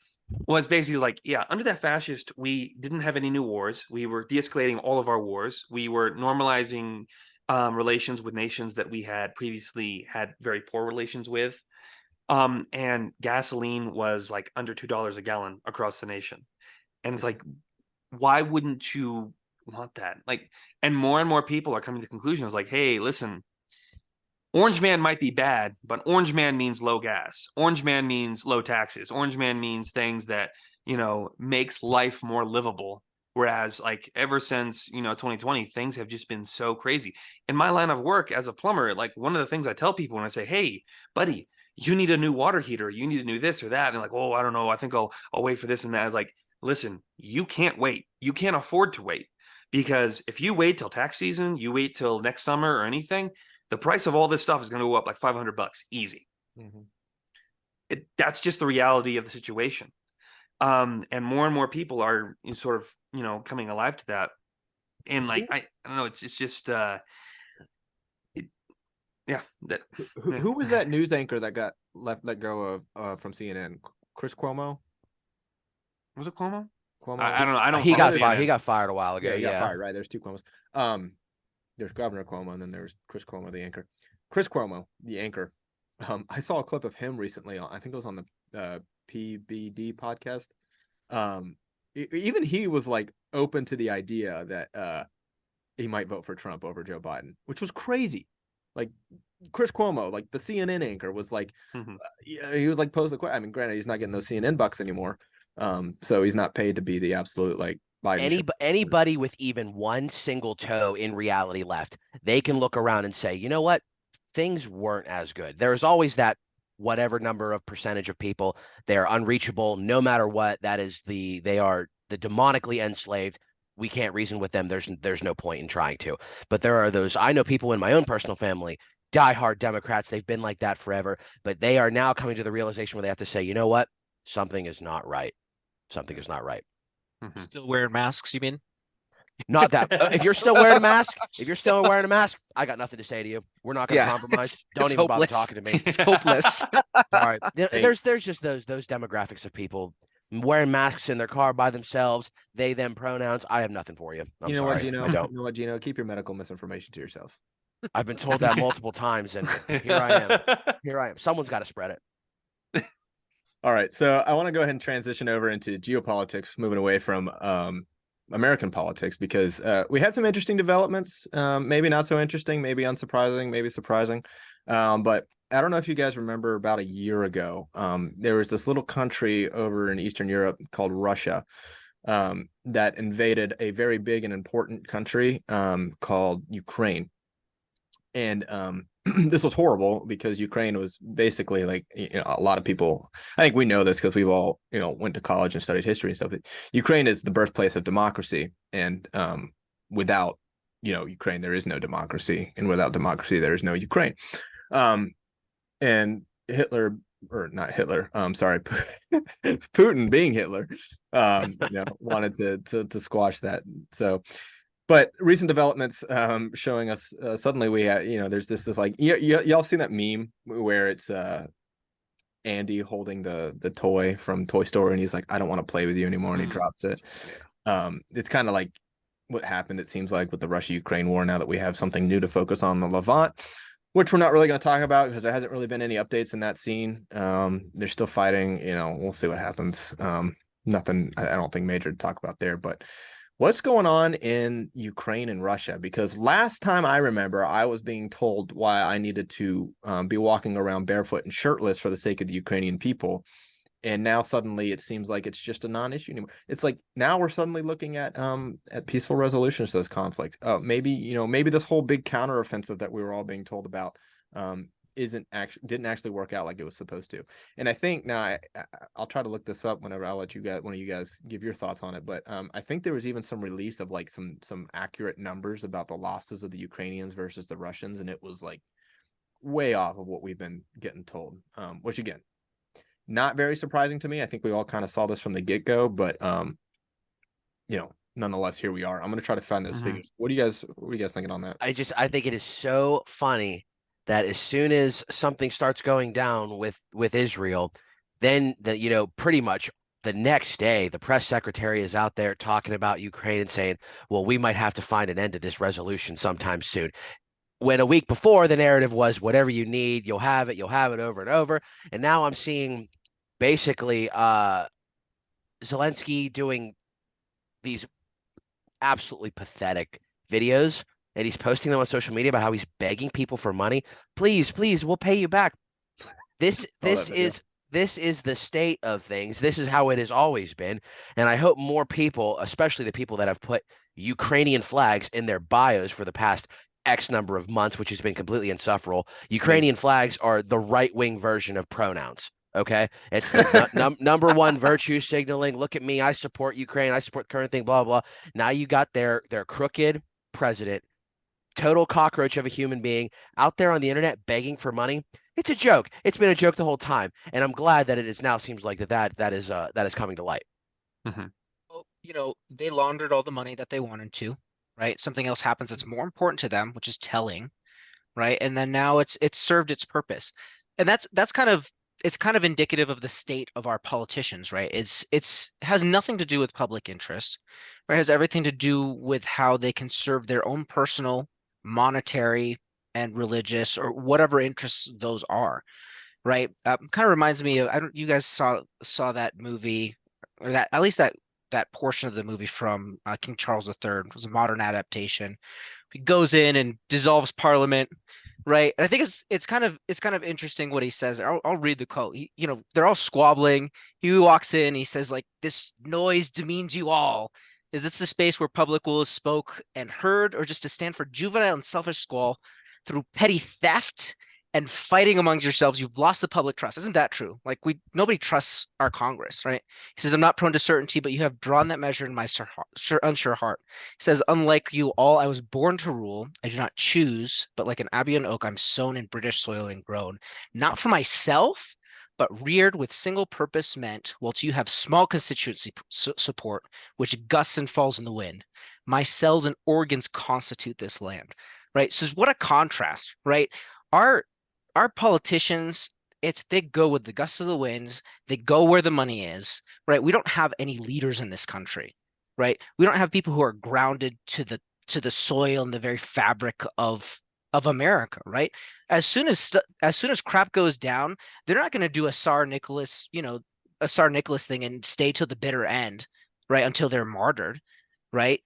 Was basically like, yeah, under that fascist, we didn't have any new wars. We were de-escalating all of our wars. We were normalizing relations with nations that we had previously had very poor relations with. And gasoline was like under $2 a gallon across the nation. And it's like, why wouldn't you want that? Like, and more people are coming to conclusions like, hey, listen, Orange Man might be bad, but Orange Man means low gas. Orange Man means low taxes. Orange Man means things that, makes life more livable. Whereas, like, ever since, 2020, things have just been so crazy. In my line of work as a plumber, like, one of the things I tell people when I say, hey, buddy, you need a new water heater, you need a new this or that. And they're like, oh, I don't know, I think I'll wait for this and that. I was like, listen, you can't wait. You can't afford to wait. Because if you wait till tax season, you wait till next summer or anything, the price of all this stuff is going to go up like $500 easy. Mm-hmm. That's just the reality of the situation. And more people are sort of, coming alive to that. And like, I don't know, it's just, yeah. Who was that news anchor that got let go of from CNN? Chris Cuomo? Was it Cuomo? Cuomo? I don't know. I don't. He got CNN. fired. He got fired a while ago. Yeah, he got fired. Right. There's two Cuomos. There's Governor Cuomo, and then there's Chris Cuomo, the anchor. Chris Cuomo, the anchor. I saw a clip of him recently. I think it was on the PBD podcast. Even he was like open to the idea that he might vote for Trump over Joe Biden, which was crazy. Like, Chris Cuomo, like the CNN anchor, was like, he was like posed the question. I mean, granted, he's not getting those CNN bucks anymore, so he's not paid to be the absolute like Biden. Anybody with even one single toe in reality left, they can look around and say, you know what, things weren't as good. There's always that whatever number of percentage of people, they're unreachable no matter what. That is they are the demonically enslaved. We can't reason with them. There's no point in trying to. But there are those, I know people in my own personal family, diehard Democrats. They've been like that forever, but they are now coming to the realization where they have to say, you know what, something is not right. Something is not right. Mm-hmm. Still wearing masks, you mean? Not that. If you're still wearing a mask, I got nothing to say to you. We're not going to compromise. Don't even bother talking to me. It's hopeless. Sorry. There's just those demographics of people wearing masks in their car by themselves. They, them pronouns. I have nothing for you. I'm You know sorry. what, Gino? I don't. You know what, Gino? Keep your medical misinformation to yourself. I've been told that multiple times, and here I am. Someone's got to spread it. All right, so I want to go ahead and transition over into geopolitics, moving away from American politics, because we had some interesting developments, maybe not so interesting, maybe unsurprising, maybe surprising. But I don't know if you guys remember, about a year ago, there was this little country over in Eastern Europe called Russia that invaded a very big and important country called Ukraine. And this was horrible because Ukraine was basically like, a lot of people, I think we know this because we've all, went to college and studied history and stuff. Ukraine is the birthplace of democracy. And without, Ukraine, there is no democracy. And without democracy, there is no Ukraine. And Hitler, or not Hitler, sorry, Putin being Hitler, wanted to squash that. So, but recent developments showing us suddenly we have, there's this like, y'all seen that meme where it's Andy holding the toy from Toy Story and he's like, I don't want to play with you anymore, and he drops it. It's kind of like what happened, it seems like, with the Russia-Ukraine war, now that we have something new to focus on, the Levant, which we're not really going to talk about because there hasn't really been any updates in that scene. They're still fighting, we'll see what happens. Nothing, I don't think, major to talk about there, but what's going on in Ukraine and Russia? Because last time I remember, I was being told why I needed to be walking around barefoot and shirtless for the sake of the Ukrainian people. And now suddenly it seems like it's just a non-issue anymore. It's like now we're suddenly looking at peaceful resolutions to this conflict. Maybe this whole big counteroffensive that we were all being told about didn't actually work out like it was supposed to. And I think now I'll try to look this up whenever I'll let one of you guys give your thoughts on it. But I think there was even some release of like some accurate numbers about the losses of the Ukrainians versus the Russians, and it was like way off of what we've been getting told. Which again, not very surprising to me. I think we all kind of saw this from the get-go, but nonetheless, here we are. I'm going to try to find those figures. What are you guys thinking on that? I think it is so funny that as soon as something starts going down with Israel, then pretty much the next day, the press secretary is out there talking about Ukraine and saying, well, we might have to find an end to this resolution sometime soon. When a week before, the narrative was whatever you need, you'll have it over and over. And now I'm seeing basically Zelensky doing these absolutely pathetic videos, and he's posting them on social media about how he's begging people for money. Please, we'll pay you back. This is the state of things. This is how it has always been. And I hope more people, especially the people that have put Ukrainian flags in their bios for the past X number of months, which has been completely insufferable. Ukrainian flags are the right-wing version of pronouns. Okay, it's the number one virtue signaling. Look at me, I support Ukraine, I support the current thing, blah blah. Now you got their crooked president, total cockroach of a human being, out there on the internet begging for money. It's a joke. It's been a joke the whole time, and I'm glad that it is now seems like that is coming to light. Well, they laundered all the money that they wanted to, right? Something else happens that's more important to them, which is telling, right? And then now it's served its purpose, and that's kind of indicative of the state of our politicians, right? It's has nothing to do with public interest, right? It has everything to do with how they can serve their own personal, monetary, and religious, or whatever interests those are, right? Kind of reminds me of, you guys saw that movie, or that, at least that portion of the movie from King Charles III. It was a modern adaptation. He goes in and dissolves Parliament, right? And I think it's kind of interesting what he says. I'll read the quote. They're all squabbling. He walks in. He says, like, this noise demeans you all. Is this the space where public will is spoke and heard, or just to stand for juvenile and selfish squall through petty theft and fighting among yourselves? You've lost the public trust. Isn't that true? Like, nobody trusts our Congress, right? He says, I'm not prone to certainty, but you have drawn that measure in my unsure heart. He says, unlike you all, I was born to rule. I do not choose, but like an Albion oak, I'm sown in British soil and grown, not for myself, but reared with single purpose meant, whilst you have small constituency support, which gusts and falls in the wind. My cells and organs constitute this land, right? So what a contrast, right? Our politicians, they go with the gusts of the winds, they go where the money is, right? We don't have any leaders in this country, right? We don't have people who are grounded to the soil and the very fabric of America, right? As soon as crap goes down, they're not going to do a Tsar Nicholas thing and stay till the bitter end, right? Until they're martyred, right?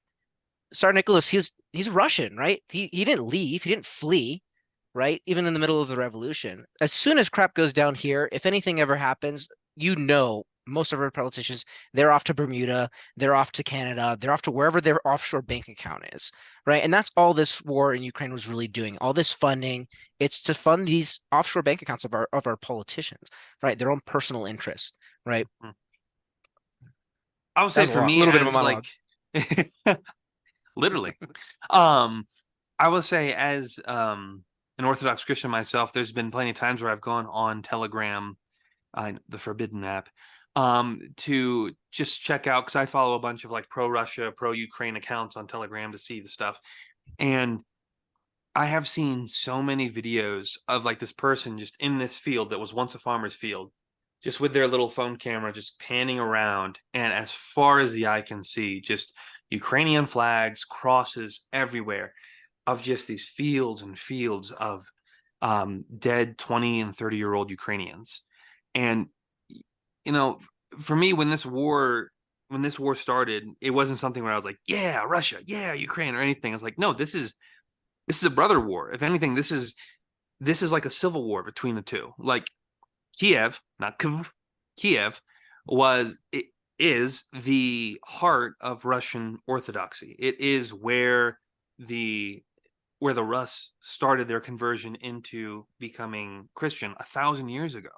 Tsar Nicholas, he's Russian, right? He didn't leave, he didn't flee, right? Even in the middle of the revolution. As soon as crap goes down here, if anything ever happens, most of our politicians, they're off to Bermuda, they're off to Canada, they're off to wherever their offshore bank account is, right? And that's all this war in Ukraine was really doing. All this funding, it's to fund these offshore bank accounts of our politicians, right? Their own personal interests, right? I would say for me, little bit of a as monologue. like literally, I will say as an Orthodox Christian myself, there's been plenty of times where I've gone on Telegram, the forbidden app, to just check out, because I follow a bunch of like pro-Russia, pro-Ukraine accounts on Telegram to see the stuff. And I have seen so many videos of like this person just in this field that was once a farmer's field, just with their little phone camera, just panning around. And as far as the eye can see, just Ukrainian flags, crosses everywhere, of just these fields and fields of dead 20 and 30-year-old Ukrainians. And, you know, for me, when this war started, it wasn't something where I was like, yeah, Russia, yeah, Ukraine, or anything. I was like, no, this is a brother war. If anything, this is like a civil war between the two. Like Kiev, not Kiev, is the heart of Russian Orthodoxy. It is where the Rus started their conversion into becoming Christian 1,000 years ago.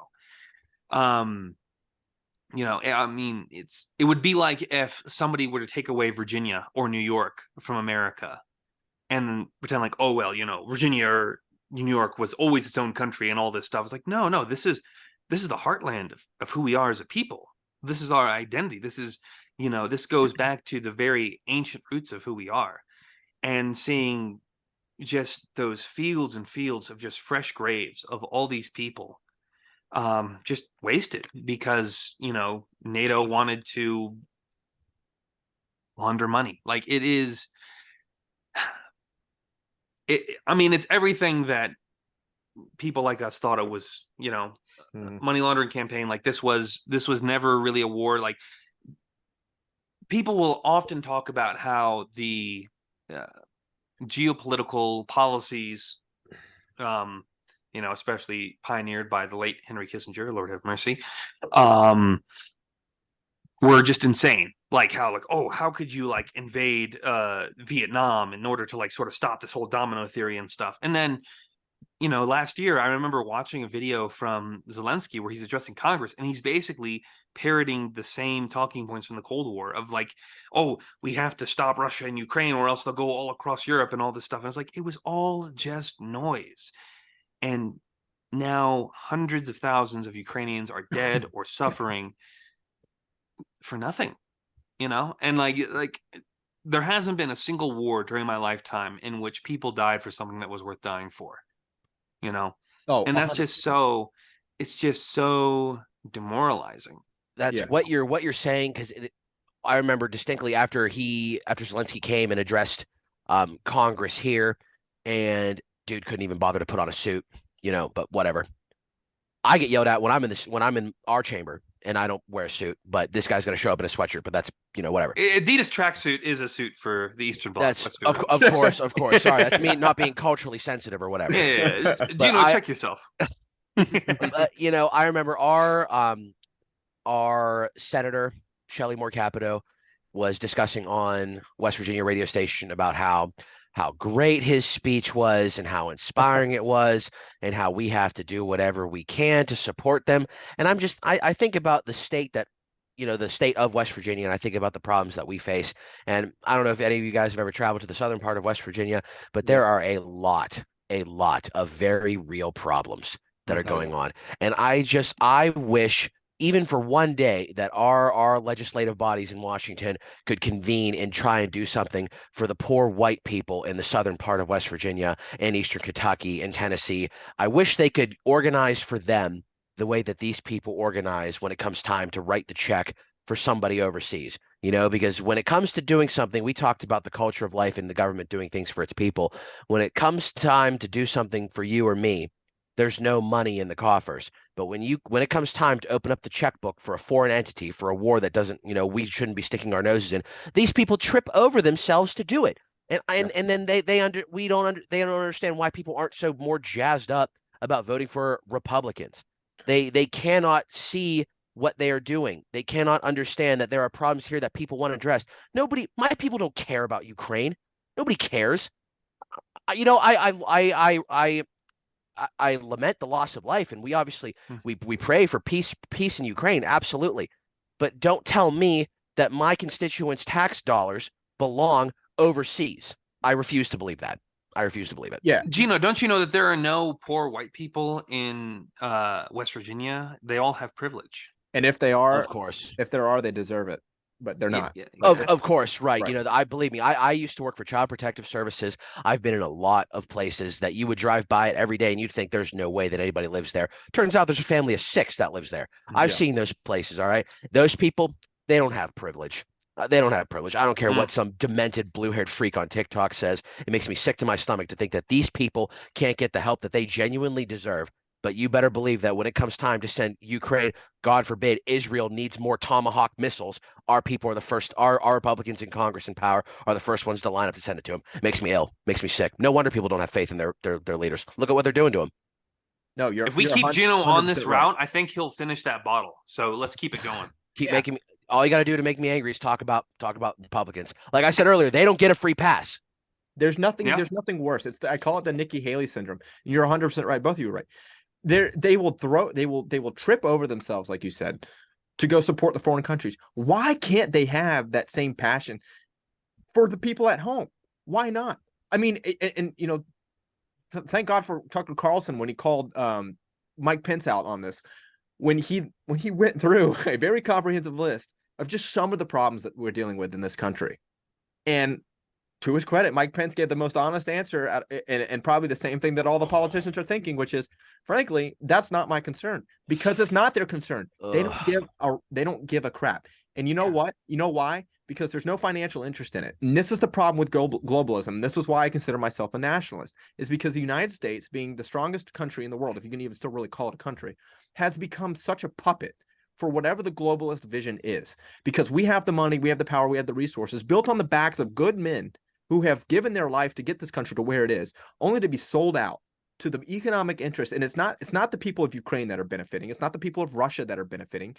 You know, I mean, it would be like if somebody were to take away Virginia or New York from America and then pretend like, oh, well, you know, Virginia or New York was always its own country and all this stuff. It's like, no, this is the heartland of who we are as a people. This is our identity. This is, you know, this goes back to the very ancient roots of who we are. And seeing just those fields and fields of just fresh graves of all these people, just wasted because, you know, NATO wanted to launder money. Like I mean, it's everything that people like us thought it was, you know, money laundering campaign. Like this was never really a war. Like people will often talk about how the geopolitical policies, you know, especially pioneered by the late Henry Kissinger, Lord have mercy, were just insane. Like how, like, oh, how could you like invade Vietnam in order to like sort of stop this whole domino theory and stuff? And then, you know, last year I remember watching a video from Zelensky where he's addressing Congress and he's basically parroting the same talking points from the Cold War of like, oh, we have to stop Russia and Ukraine or else they'll go all across Europe and all this stuff. And it's like, it was all just noise. And now hundreds of thousands of Ukrainians are dead or suffering for nothing, you know? And like there hasn't been a single war during my lifetime in which people died for something that was worth dying for, you know? Oh, and that's just it's just so demoralizing. That's what you're saying, because I remember distinctly after Zelensky came and addressed Congress here, and dude couldn't even bother to put on a suit, you know, but whatever. I get yelled at when I'm in our chamber and I don't wear a suit, but this guy's going to show up in a sweatshirt, but that's, you know, whatever. Adidas tracksuit is a suit for the Eastern Bloc. That's of course. Sorry, that's me not being culturally sensitive or whatever. Yeah. Gino, check yourself. You know, I remember our senator Shelley Moore Capito was discussing on West Virginia radio station about how great his speech was and how inspiring it was and how we have to do whatever we can to support them. And I think about the state that, you know, the state of West Virginia, and I think about the problems that we face. And I don't know if any of you guys have ever traveled to the southern part of West Virginia, but there are a lot of very real problems that are going on. And I wish, even for one day, that our legislative bodies in Washington could convene and try and do something for the poor white people in the southern part of West Virginia and eastern Kentucky and Tennessee. I wish they could organize for them the way that these people organize when it comes time to write the check for somebody overseas, you know, because when it comes to doing something, we talked about the culture of life and the government doing things for its people. When it comes time to do something for you or me, there's no money in the coffers. But when it comes time to open up the checkbook for a foreign entity, for a war that doesn't, you know, we shouldn't be sticking our noses in, these people trip over themselves to do it. And then they don't understand why people aren't so more jazzed up about voting for Republicans. They cannot see what they are doing. They cannot understand that there are problems here that people want addressed. My people don't care about Ukraine. Nobody cares. You know, I lament the loss of life, and we obviously we pray for peace in Ukraine, absolutely. But don't tell me that my constituents' tax dollars belong overseas. I refuse to believe that. I refuse to believe it. Yeah. Gino, don't you know that there are no poor white people in West Virginia? They all have privilege. And if they are, Of course. if there are, they deserve it, but they're not. Yeah, Of course, right. Right. You know, I believe me, I used to work for Child Protective Services. I've been in a lot of places that you would drive by it every day and you'd think there's no way that anybody lives there. Turns out there's a family of 6 that lives there. I've Yeah. seen those places, all right? Those people, they don't have privilege. They don't have privilege. I don't care what some demented blue-haired freak on TikTok says. It makes me sick to my stomach to think that these people can't get the help that they genuinely deserve. But you better believe that when it comes time to send Ukraine, God forbid, Israel needs more Tomahawk missiles, our people are the first, our Republicans in Congress and power are the first ones to line up to send it to them. Makes me ill, makes me sick. No wonder people don't have faith in their leaders. Look at what they're doing to them. No, you're. If we you're keep Gino on this 100% right. route, I think he'll finish that bottle. So let's keep it going. Keep making me. All you got to do to make me angry is talk about Republicans. Like I said earlier, they don't get a free pass. There's nothing. Yeah. There's nothing worse. I call it the Nikki Haley syndrome. And you're 100% right. Both of you are right. They will trip over themselves, like you said, to go support the foreign countries. Why can't they have that same passion for the people at home? Why not? I mean, and you know, thank God for Tucker Carlson when he called Mike Pence out on this. When he went through a very comprehensive list of just some of the problems that we're dealing with in this country. And to his credit, Mike Pence gave the most honest answer and probably the same thing that all the politicians are thinking, which is, frankly, that's not my concern, because it's not their concern. They don't give a crap. And you know what? You know why? Because there's no financial interest in it. And this is the problem with globalism. This is why I consider myself a nationalist, is because the United States, being the strongest country in the world, if you can even still really call it a country, has become such a puppet for whatever the globalist vision is, because we have the money, we have the power, we have the resources built on the backs of good men who have given their life to get this country to where it is, only to be sold out to the economic interests. And it's not the people of Ukraine that are benefiting. It's not the people of Russia that are benefiting.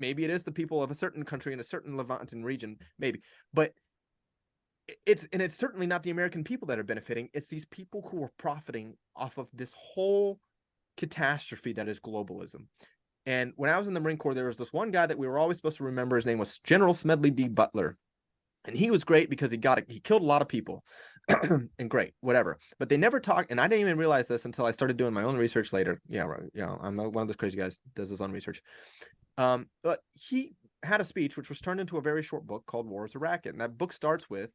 Maybe it is the people of a certain country in a certain Levantan region, maybe, but it's certainly not the American people that are benefiting. It's these people who are profiting off of this whole catastrophe that is globalism. And when I was in the Marine Corps, there was this one guy that we were always supposed to remember. His name was General Smedley D. Butler. And he was great because he killed a lot of people and great, whatever. But they never talked. And I didn't even realize this until I started doing my own research later. Yeah, right. Yeah, I'm not one of those crazy guys that does his own research. But he had a speech which was turned into a very short book called War is a Racket. And that book starts with,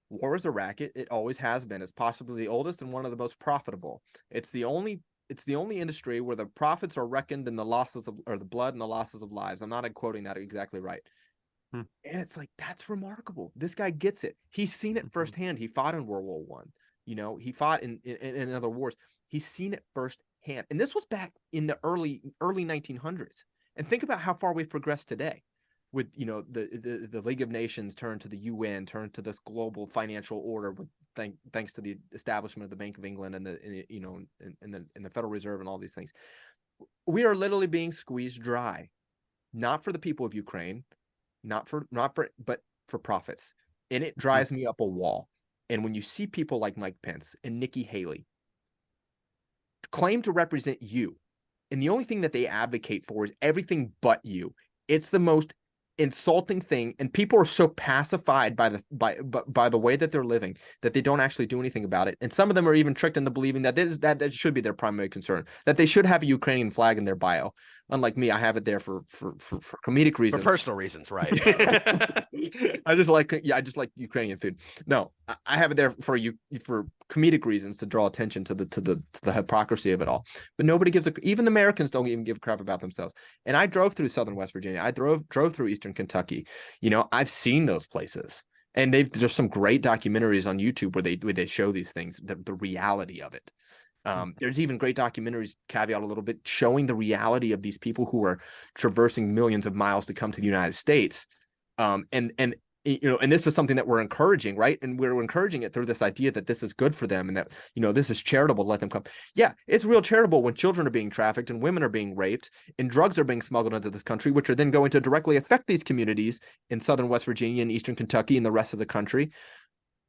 war is a racket. It always has been. It's possibly the oldest and one of the most profitable. It's the only industry where the profits are reckoned in the losses of, or the blood and the losses of lives. I'm not quoting that exactly right. And it's like, that's remarkable. This guy gets it. He's seen it firsthand. He fought in World War I. You know, he fought in other wars. He's seen it firsthand. And this was back in the early 1900s. And think about how far we've progressed today, with, you know, the League of Nations turned to the UN, turned to this global financial order with thanks to the establishment of the Bank of England and the Federal Reserve and all these things. We are literally being squeezed dry, not for the people of Ukraine, but for profits. And it drives me up a wall. And when you see people like Mike Pence and Nikki Haley claim to represent you, and the only thing that they advocate for is everything but you, it's the most insulting thing. And people are so pacified by the way that they're living that they don't actually do anything about it. And some of them are even tricked into believing that that should be their primary concern, that they should have a Ukrainian flag in their bio. Unlike me, I have it there for comedic reasons, for personal reasons, right? I just like Ukrainian food. No, I have it there for comedic reasons, to draw attention to the hypocrisy of it all. But nobody gives even the Americans don't even give a crap about themselves. And I drove through southern West Virginia. I drove through eastern Kentucky. You know, I've seen those places. And there's some great documentaries on YouTube where they show these things, the reality of it. There's even great documentaries, caveat a little bit, showing the reality of these people who are traversing millions of miles to come to the United States. And and this is something that we're encouraging, right? And we're encouraging it through this idea that this is good for them and that, this is charitable to let them come. Yeah, it's real charitable when children are being trafficked and women are being raped and drugs are being smuggled into this country, which are then going to directly affect these communities in southern West Virginia and eastern Kentucky and the rest of the country.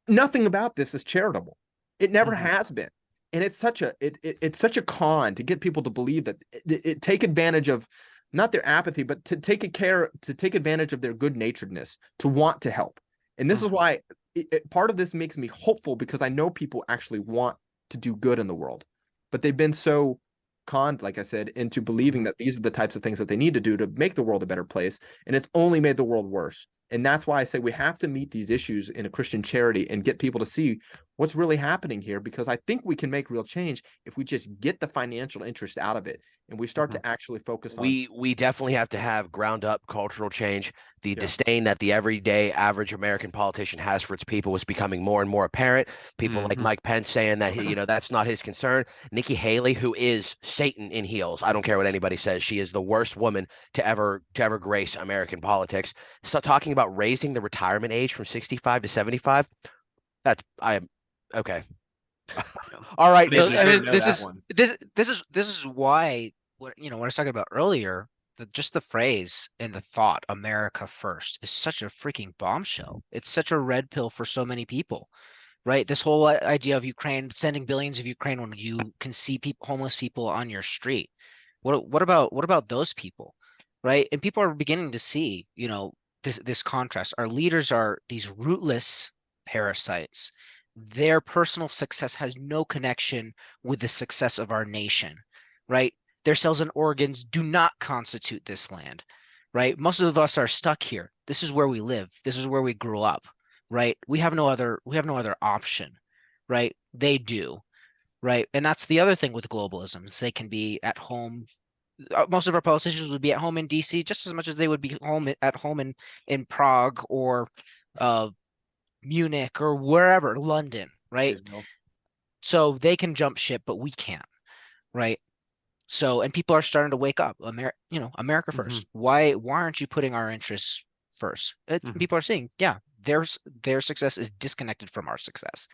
Nothing about this is charitable. It never has been. And it's such a con to get people to believe that it take advantage of not their apathy, but to take advantage of their good naturedness, to want to help. And this is why part of this makes me hopeful, because I know people actually want to do good in the world, but they've been so conned, like I said, into believing that these are the types of things that they need to do to make the world a better place. And it's only made the world worse. And that's why I say we have to meet these issues in a Christian charity and get people to see what's really happening here, because I think we can make real change if we just get the financial interest out of it and we start to actually focus on. We definitely have to have ground up cultural change. The disdain that the everyday average American politician has for its people is becoming more and more apparent. People like Mike Pence saying that that's not his concern. Nikki Haley, who is Satan in heels. I don't care what anybody says. She is the worst woman to ever grace American politics. So talking about raising the retirement age from 65 to 75. Okay. All right, So, Nikki. I mean, this is why what I was talking about earlier, just the phrase and the thought "America first" is such a freaking bombshell. It's such a red pill for so many people, right? This whole idea of Ukraine sending billions of Ukraine when you can see homeless people on your street. What about those people, right? And people are beginning to see, this contrast. Our leaders are these rootless parasites. Their personal success has no connection with the success of our nation, right? Their cells and organs do not constitute this land, right? Most of us are stuck here. This is where we live. This is where we grew up, right? We have no other option, right? They do, right? And that's the other thing with globalism, is they can be at home. Most of our politicians would be at home in DC just as much as they would be at home in Prague or Munich or wherever, London, right? So they can jump ship, but we can't, right? So, and people are starting to wake up. America first. Why aren't you putting our interests first? People are seeing, their success is disconnected from our success.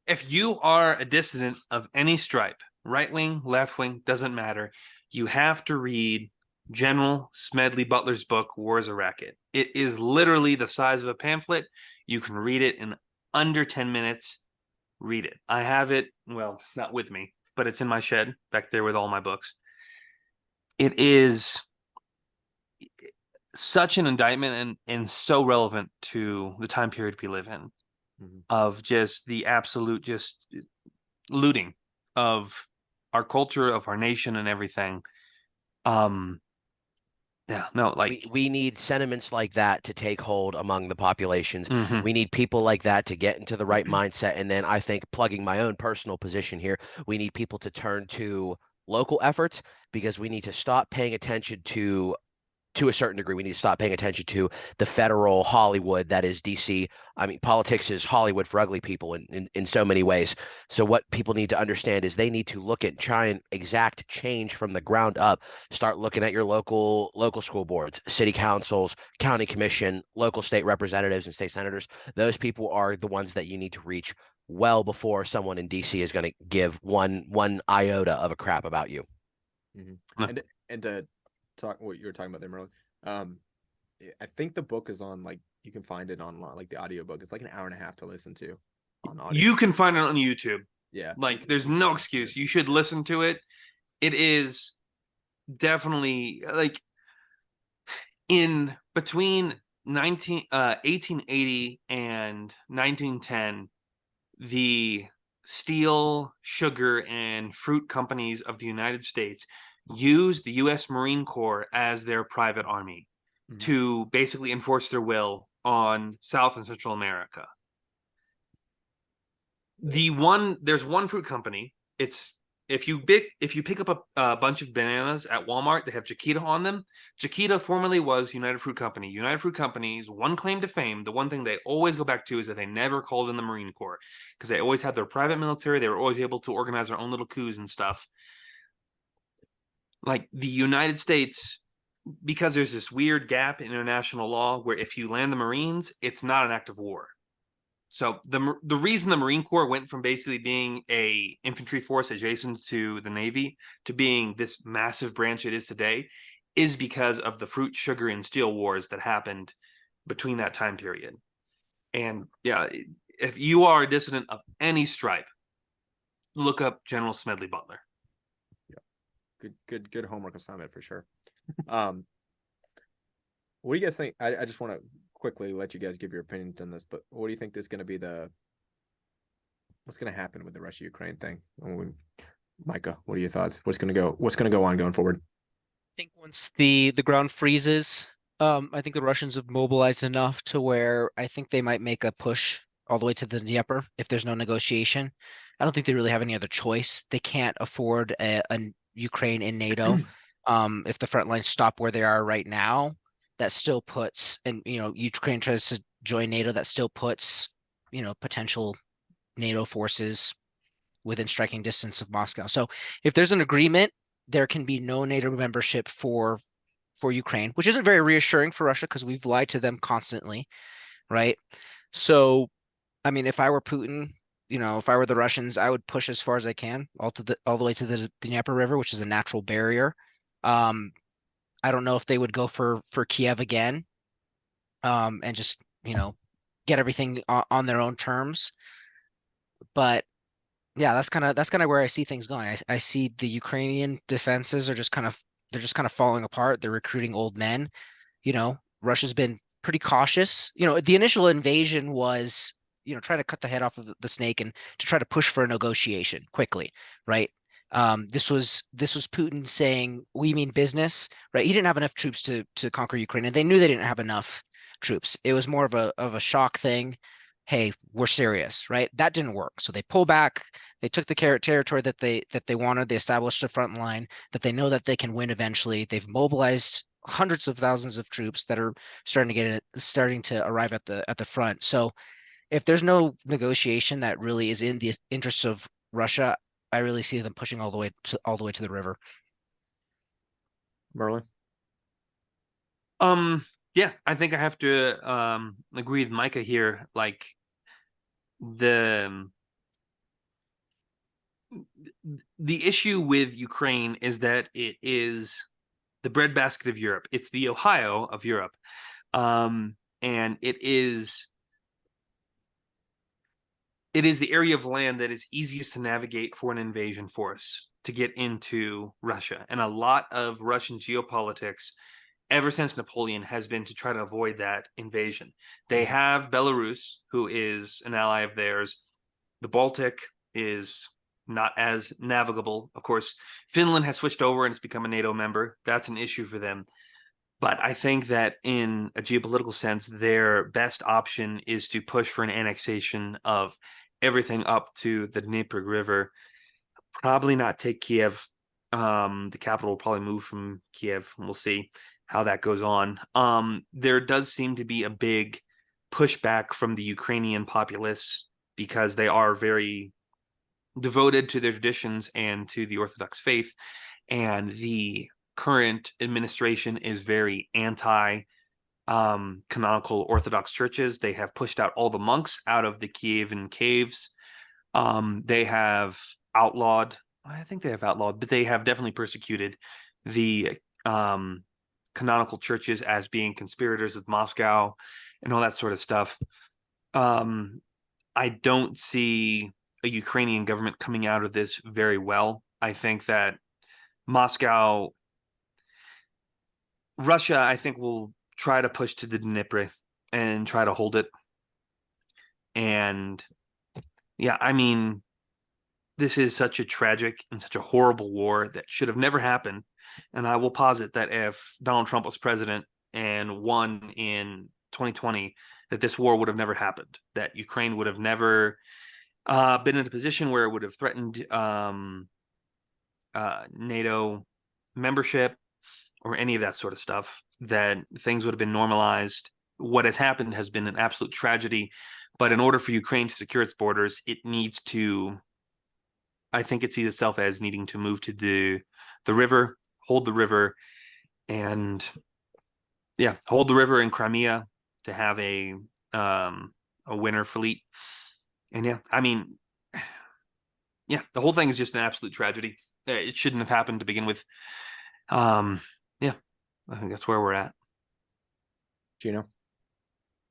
If you are a dissident of any stripe, right wing, left wing, doesn't matter, you have to read General Smedley Butler's book, War is a Racket. It is literally the size of a pamphlet. You can read it in under 10 minutes. Read it. I have it, well, not with me, but it's in my shed back there with all my books. It is such an indictment and so relevant to the time period we live in, of just the absolute just looting of our culture, of our nation and everything. We need sentiments like that to take hold among the populations. We need people like that to get into the right mindset. And then I think, plugging my own personal position here, we need people to turn to local efforts, because we need to stop paying attention to a certain degree. We need to stop paying attention to the federal Hollywood that is DC. I mean, politics is Hollywood for ugly people in so many ways. So what people need to understand is they need to look at, try and exact change from the ground up. Start looking at your local school boards, city councils, county commission, local state representatives and state senators. Those people are the ones that you need to reach well before someone in DC is going to give one iota of a crap about you. And to talk what you were talking about there, Merlin. I think the book is on, like, you can find it online, like the audiobook. It's like an hour and a half to listen to on audio. You can find it on YouTube. Yeah. Like, there's no excuse. You should listen to it. It is definitely, like, in between 1880 and 1910, the steel, sugar, and fruit companies of the United States used the U.S. Marine Corps as their private army to basically enforce their will on South and Central America. There's one fruit company. It's if you pick up a bunch of bananas at Walmart, they have Chiquita on them. Chiquita formerly was United Fruit Company. United Fruit Company's one claim to fame, the one thing they always go back to, is that they never called in the Marine Corps, because they always had their private military. They were always able to organize their own little coups and stuff. Like, the United States because there's this weird gap in international law where if you land the Marines, it's not an act of war. So the reason the Marine Corps went from basically being a infantry force adjacent to the Navy to being this massive branch it is today is because of the fruit, sugar, and steel wars that happened between that time period. And yeah, if you are a dissident of any stripe, look up General Smedley Butler. Good homework assignment for sure. What do you guys think? I just want to quickly let you guys give your opinions on this, but what do you think is going to be what's going to happen with the Russia-Ukraine thing? Micah, what are your thoughts? What's going to go on going forward? I think once the ground freezes, I think the Russians have mobilized enough to where I think they might make a push all the way to the Dnieper if there's no negotiation. I don't think they really have any other choice. They can't afford a Ukraine in NATO. If the front lines stop where they are right now, that still puts, and Ukraine tries to join NATO, that still puts, potential NATO forces within striking distance of Moscow. So if there's an agreement, there can be no NATO membership for Ukraine, which isn't very reassuring for Russia because we've lied to them constantly, right? So, I mean, if I were Putin, if I were the Russians, I would push as far as I can all the way to the Dnieper River, which is a natural barrier. I don't know if they would go for Kiev again, and just get everything on their own terms. But yeah, that's kind of where I see things going. I see the Ukrainian defenses are just kind of falling apart. They're recruiting old men. Russia's been pretty cautious. The initial invasion was trying to cut the head off of the snake and to try to push for a negotiation quickly, right? This was Putin saying we mean business, right? He didn't have enough troops to conquer Ukraine, and they knew they didn't have enough troops. It was more of a shock thing. Hey, we're serious, right? That didn't work, so they pull back. They took the territory that they wanted. They established a front line that they know that they can win eventually. They've mobilized hundreds of thousands of troops that are starting to arrive at the front. So if there's no negotiation that really is in the interests of Russia, I really see them pushing all the way to the river. Merlin? Yeah, I think I have to agree with Micah here. Like the issue with Ukraine is that it is the breadbasket of Europe. It's the Ohio of Europe. And it is the area of land that is easiest to navigate for an invasion force to get into Russia. And a lot of Russian geopolitics ever since Napoleon has been to try to avoid that invasion. They have Belarus, who is an ally of theirs. The Baltic is not as navigable. Of course, Finland has switched over and it's become a NATO member. That's an issue for them. But I think that in a geopolitical sense, their best option is to push for an annexation of everything up to the Dnieper River. Probably not take Kiev. The capital will probably move from Kiev. We'll see how that goes on. There does seem to be a big pushback from the Ukrainian populace because they are very devoted to their traditions and to the Orthodox faith. And the current administration is very anti canonical Orthodox churches. They have pushed out all the monks out of the Kievan caves. They have outlawed, but they have definitely persecuted the canonical churches as being conspirators with Moscow and all that sort of stuff. I don't see a Ukrainian government coming out of this very well. I think that Russia, I think, will try to push to the Dnieper and try to hold it. And yeah, I mean, this is such a tragic and such a horrible war that should have never happened. And I will posit that if Donald Trump was president and won in 2020, that this war would have never happened, that Ukraine would have never been in a position where it would have threatened NATO membership or any of that sort of stuff, that things would have been normalized. What has happened has been an absolute tragedy. But in order for Ukraine to secure its borders, it needs to, I think it sees itself as needing to move to the river, hold the river, and yeah, hold the river in Crimea to have a winter fleet. And yeah, I mean, yeah, the whole thing is just an absolute tragedy. It shouldn't have happened to begin with. Yeah, I think that's where we're at. Gino?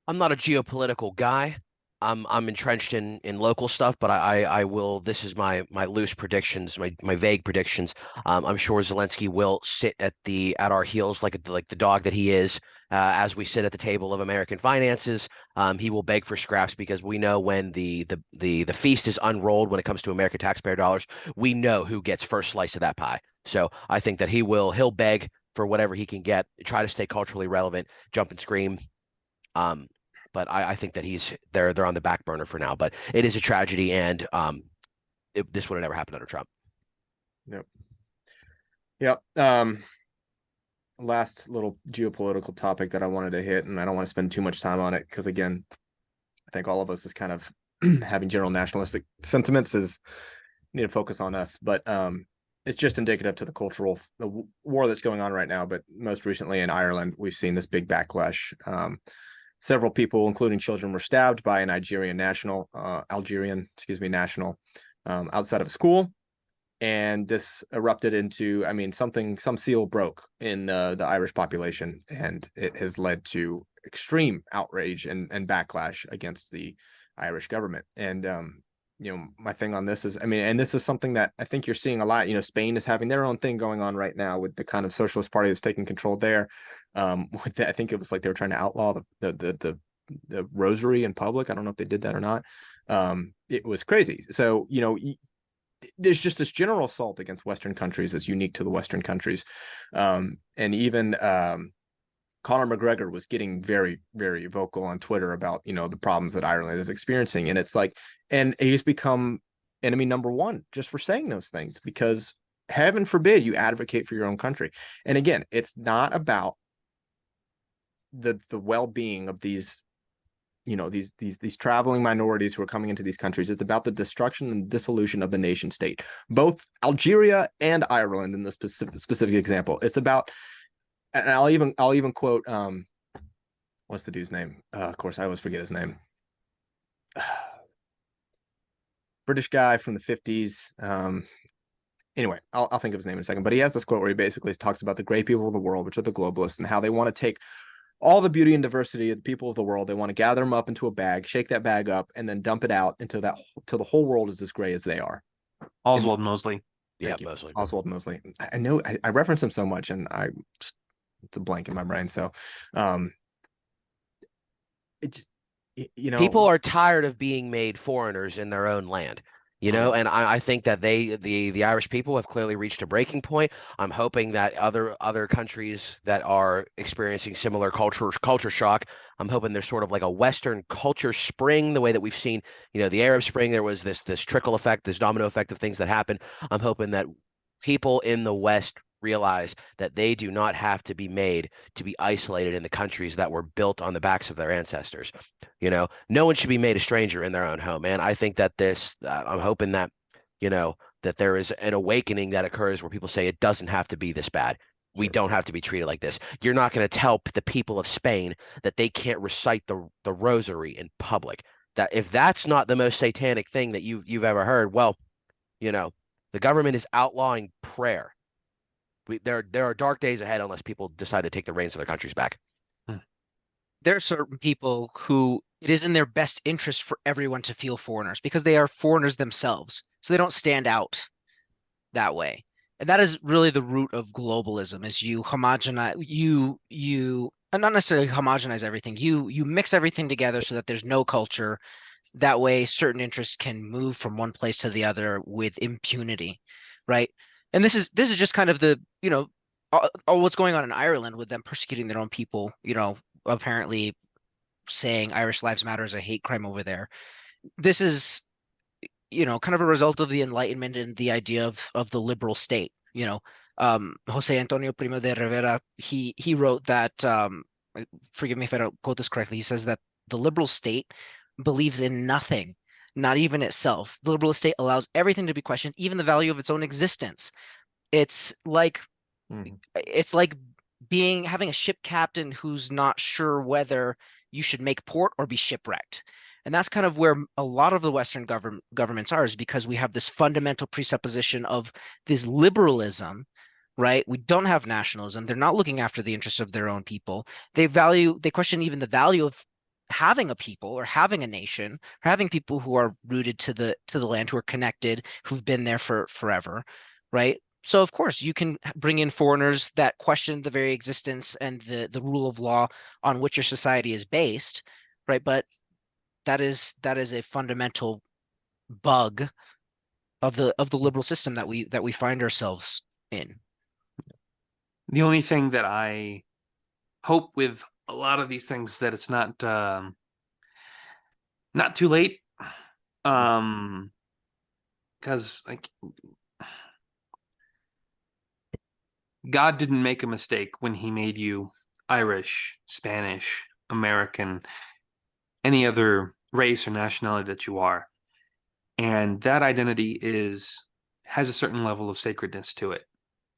I'm not a geopolitical guy. I'm entrenched in local stuff, but I will. This is my loose predictions, my vague predictions. I'm sure Zelensky will sit at our heels like the dog that he is, as we sit at the table of American finances. He will beg for scraps because we know when the feast is unrolled when it comes to American taxpayer dollars, we know who gets first slice of that pie. So I think that he'll beg for whatever he can get, try to stay culturally relevant, jump and scream. But I think that they're on the back burner for now. But it is a tragedy, and this would have never happened under Trump. Yep. Yep. Last little geopolitical topic that I wanted to hit, and I don't want to spend too much time on it because, again, I think all of us is kind of having general nationalistic sentiments is need to focus on us. But it's just indicative to the war that's going on right now. But most recently in Ireland, we've seen this big backlash. Several people, including children, were stabbed by an Algerian national outside of a school. And this erupted into, I mean, some seal broke in the Irish population, and it has led to extreme outrage and backlash against the Irish government. And, my thing on this is, I mean, and this is something that I think you're seeing a lot. Spain is having their own thing going on right now with the kind of socialist party that's taking control there. I think it was like they were trying to outlaw the rosary in public. I don't know if they did that or not. It was crazy. So, there's just this general assault against Western countries that's unique to the Western countries. And even Conor McGregor was getting very, very vocal on Twitter about, the problems that Ireland is experiencing. And it's like, and he's become enemy number one just for saying those things, because heaven forbid you advocate for your own country. And again, it's not about the well-being of these these traveling minorities who are coming into these countries. It's about the destruction and dissolution of the nation state, both Algeria and Ireland in this specific example. It's about, and I'll even quote what's the dude's name? Of course, I always forget his name. British guy from the 50s. Anyway, I'll think of his name in a second. But he has this quote where he basically talks about the great people of the world, which are the globalists, and how they want to take all the beauty and diversity of the people of the world. They want to gather them up into a bag, shake that bag up, and then dump it out till the whole world is as gray as they are. Oswald Mosley. Yeah, Mosley. Oswald Mosley. I know I reference him so much, and it's a blank in my brain. So, people are tired of being made foreigners in their own land. And I think that the Irish people have clearly reached a breaking point. I'm hoping that other countries that are experiencing similar culture shock, I'm hoping there's sort of like a Western culture spring, the way that we've seen, the Arab Spring. There was this trickle effect, this domino effect of things that happened. I'm hoping that people in the West realize that they do not have to be made to be isolated in the countries that were built on the backs of their ancestors. No one should be made a stranger in their own home. And I think that I'm hoping that, that there is an awakening that occurs where people say it doesn't have to be this bad. We don't have to be treated like this. You're not going to tell the people of Spain that they can't recite the rosary in public. That if that's not the most satanic thing that you've ever heard, well, the government is outlawing prayer. There are dark days ahead unless people decide to take the reins of their countries back. There are certain people who it is in their best interest for everyone to feel foreigners because they are foreigners themselves. So they don't stand out that way. And that is really the root of globalism, is you homogenize, and not necessarily homogenize everything. You mix everything together so that there's no culture. That way certain interests can move from one place to the other with impunity, right? And this is just kind of the, what's going on in Ireland with them persecuting their own people, apparently saying Irish Lives Matter is a hate crime over there. This is, kind of a result of the Enlightenment and the idea of the liberal state. Jose Antonio Primo de Rivera, he wrote that, forgive me if I don't quote this correctly, he says that the liberal state believes in nothing, not even itself. The liberal state allows everything to be questioned, even the value of its own existence. It's like having a ship captain who's not sure whether you should make port or be shipwrecked. And that's kind of where a lot of the Western governments are, is because we have this fundamental presupposition of this liberalism, right? We don't have nationalism. They're not looking after the interests of their own people. They question even the value of having a people or having a nation, or having people who are rooted to the land, who are connected, who've been there for forever, right? So of course you can bring in foreigners that question the very existence and the rule of law on which your society is based, right? But that is a fundamental bug of the liberal system that we find ourselves in. The only thing that I hope with a lot of these things that it's not too late, because like God didn't make a mistake when he made you Irish, Spanish, American, any other race or nationality that you are. And that identity has a certain level of sacredness to it,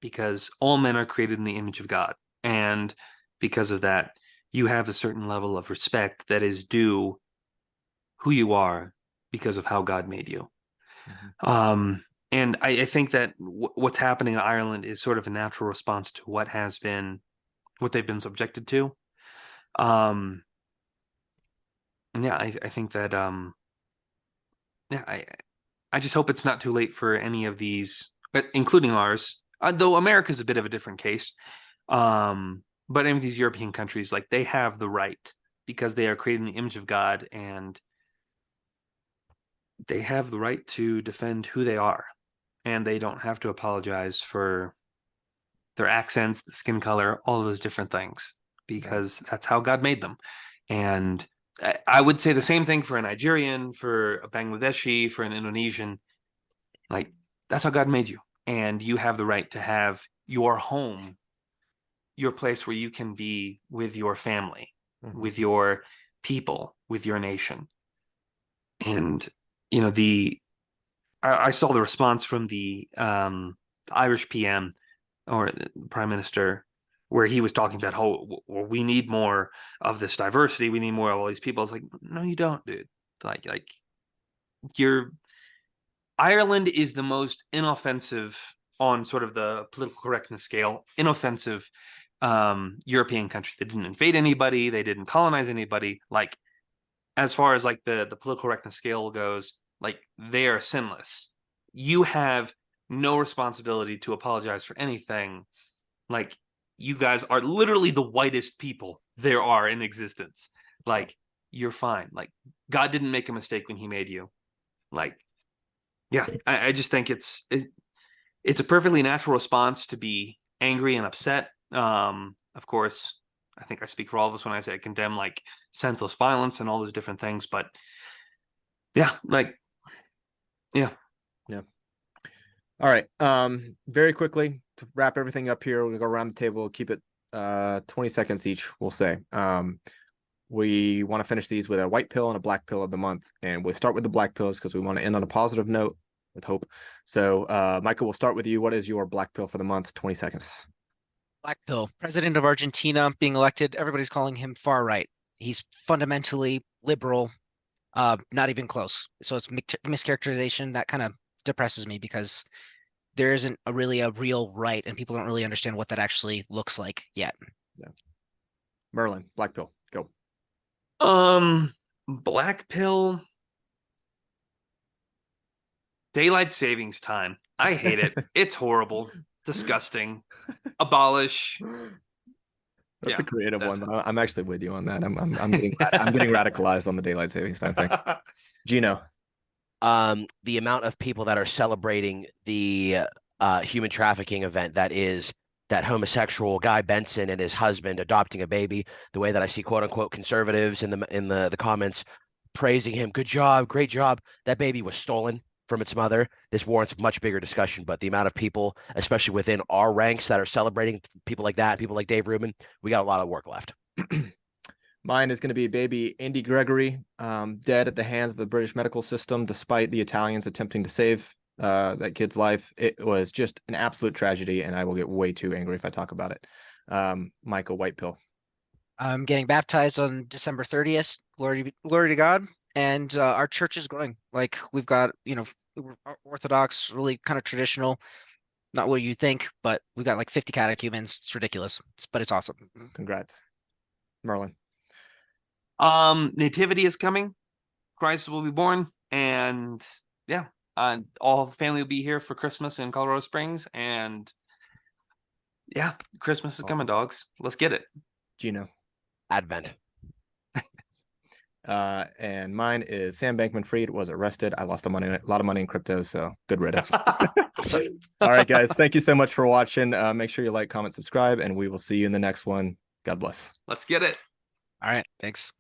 because all men are created in the image of God. And because of that, you have a certain level of respect that is due who you are because of how God made you. Mhm. And I think that what's happening in Ireland is sort of a natural response to what they've been subjected to. And yeah, I think that yeah, I just hope it's not too late for any of these, including ours. Though America's a bit of a different case. But any of these European countries, like, they have the right, because they are created in the image of God, and they have the right to defend who they are, and they don't have to apologize for their accents, the skin color, all those different things, because that's how God made them. And I would say the same thing for a Nigerian, for a Bangladeshi, for an Indonesian. Like, that's how God made you, and you have the right to have your home, your place where you can be with your family, with your people, with your nation. And I saw the response from the Irish PM, or the Prime Minister, where he was talking about how, well, we need more of this diversity, we need more of all these people. It's like, no, you don't, dude. Like Ireland is the most inoffensive, on sort of the political correctness scale, inoffensive European country. They didn't invade anybody, they didn't colonize anybody. Like, as far as like the political correctness scale goes, like, they are sinless. You have no responsibility to apologize for anything. Like, you guys are literally the whitest people there are in existence. Like, you're fine. Like, God didn't make a mistake when he made you. Like, yeah, I just think it's a perfectly natural response to be angry and upset. Of course, I think I speak for all of us when I say I condemn, like, senseless violence and all those different things. But yeah, like, yeah. All right. Very quickly to wrap everything up here, we're gonna go around the table, keep it 20 seconds each, we'll say. We want to finish these with a white pill and a black pill of the month. And we'll start with the black pills because we want to end on a positive note with hope. So Michael, we'll start with you. What is your black pill for the month? 20 seconds. Black pill. President of Argentina being elected. Everybody's calling him far right. He's fundamentally liberal. Not even close. So it's mischaracterization that kind of depresses me, because there isn't really a real right, and people don't really understand what that actually looks like yet. Yeah. Merlin, black pill, go. Black pill. Daylight savings time. I hate it. It's horrible. Disgusting. Abolish. That's Yeah, a creative that's one, but I'm actually with you on that. I'm getting radicalized on the daylight savings time thing. Gino. The amount of people that are celebrating the human trafficking event that is that homosexual Guy Benson and his husband adopting a baby, the way that I see quote unquote conservatives in the comments praising him, good job, great job. That baby was stolen from its mother. This warrants a much bigger discussion, but the amount of people, especially within our ranks, that are celebrating people like that, people like Dave Rubin, we got a lot of work left. Mine is going to be baby Andy Gregory, dead at the hands of the British medical system, despite the Italians attempting to save that kid's life. It was just an absolute tragedy, and I will get way too angry if I talk about it. Michael White Pill. I'm getting baptized on December 30th. Glory to God. And our church is growing. Like we've got, we're Orthodox, really kind of traditional. Not what you think, but we got like 50 catechumens. It's ridiculous, but it's awesome. Congrats, Merlin. Nativity is coming. Christ will be born, and yeah, all the family will be here for Christmas in Colorado Springs, and yeah, Christmas is coming, dogs. Let's get it. Gino. Advent. And mine is Sam Bankman-Fried was arrested. I lost a lot of money in crypto, so good riddance. Awesome. All right, guys. Thank you so much for watching. Make sure you like, comment, subscribe, and we will see you in the next one. God bless. Let's get it. All right. Thanks.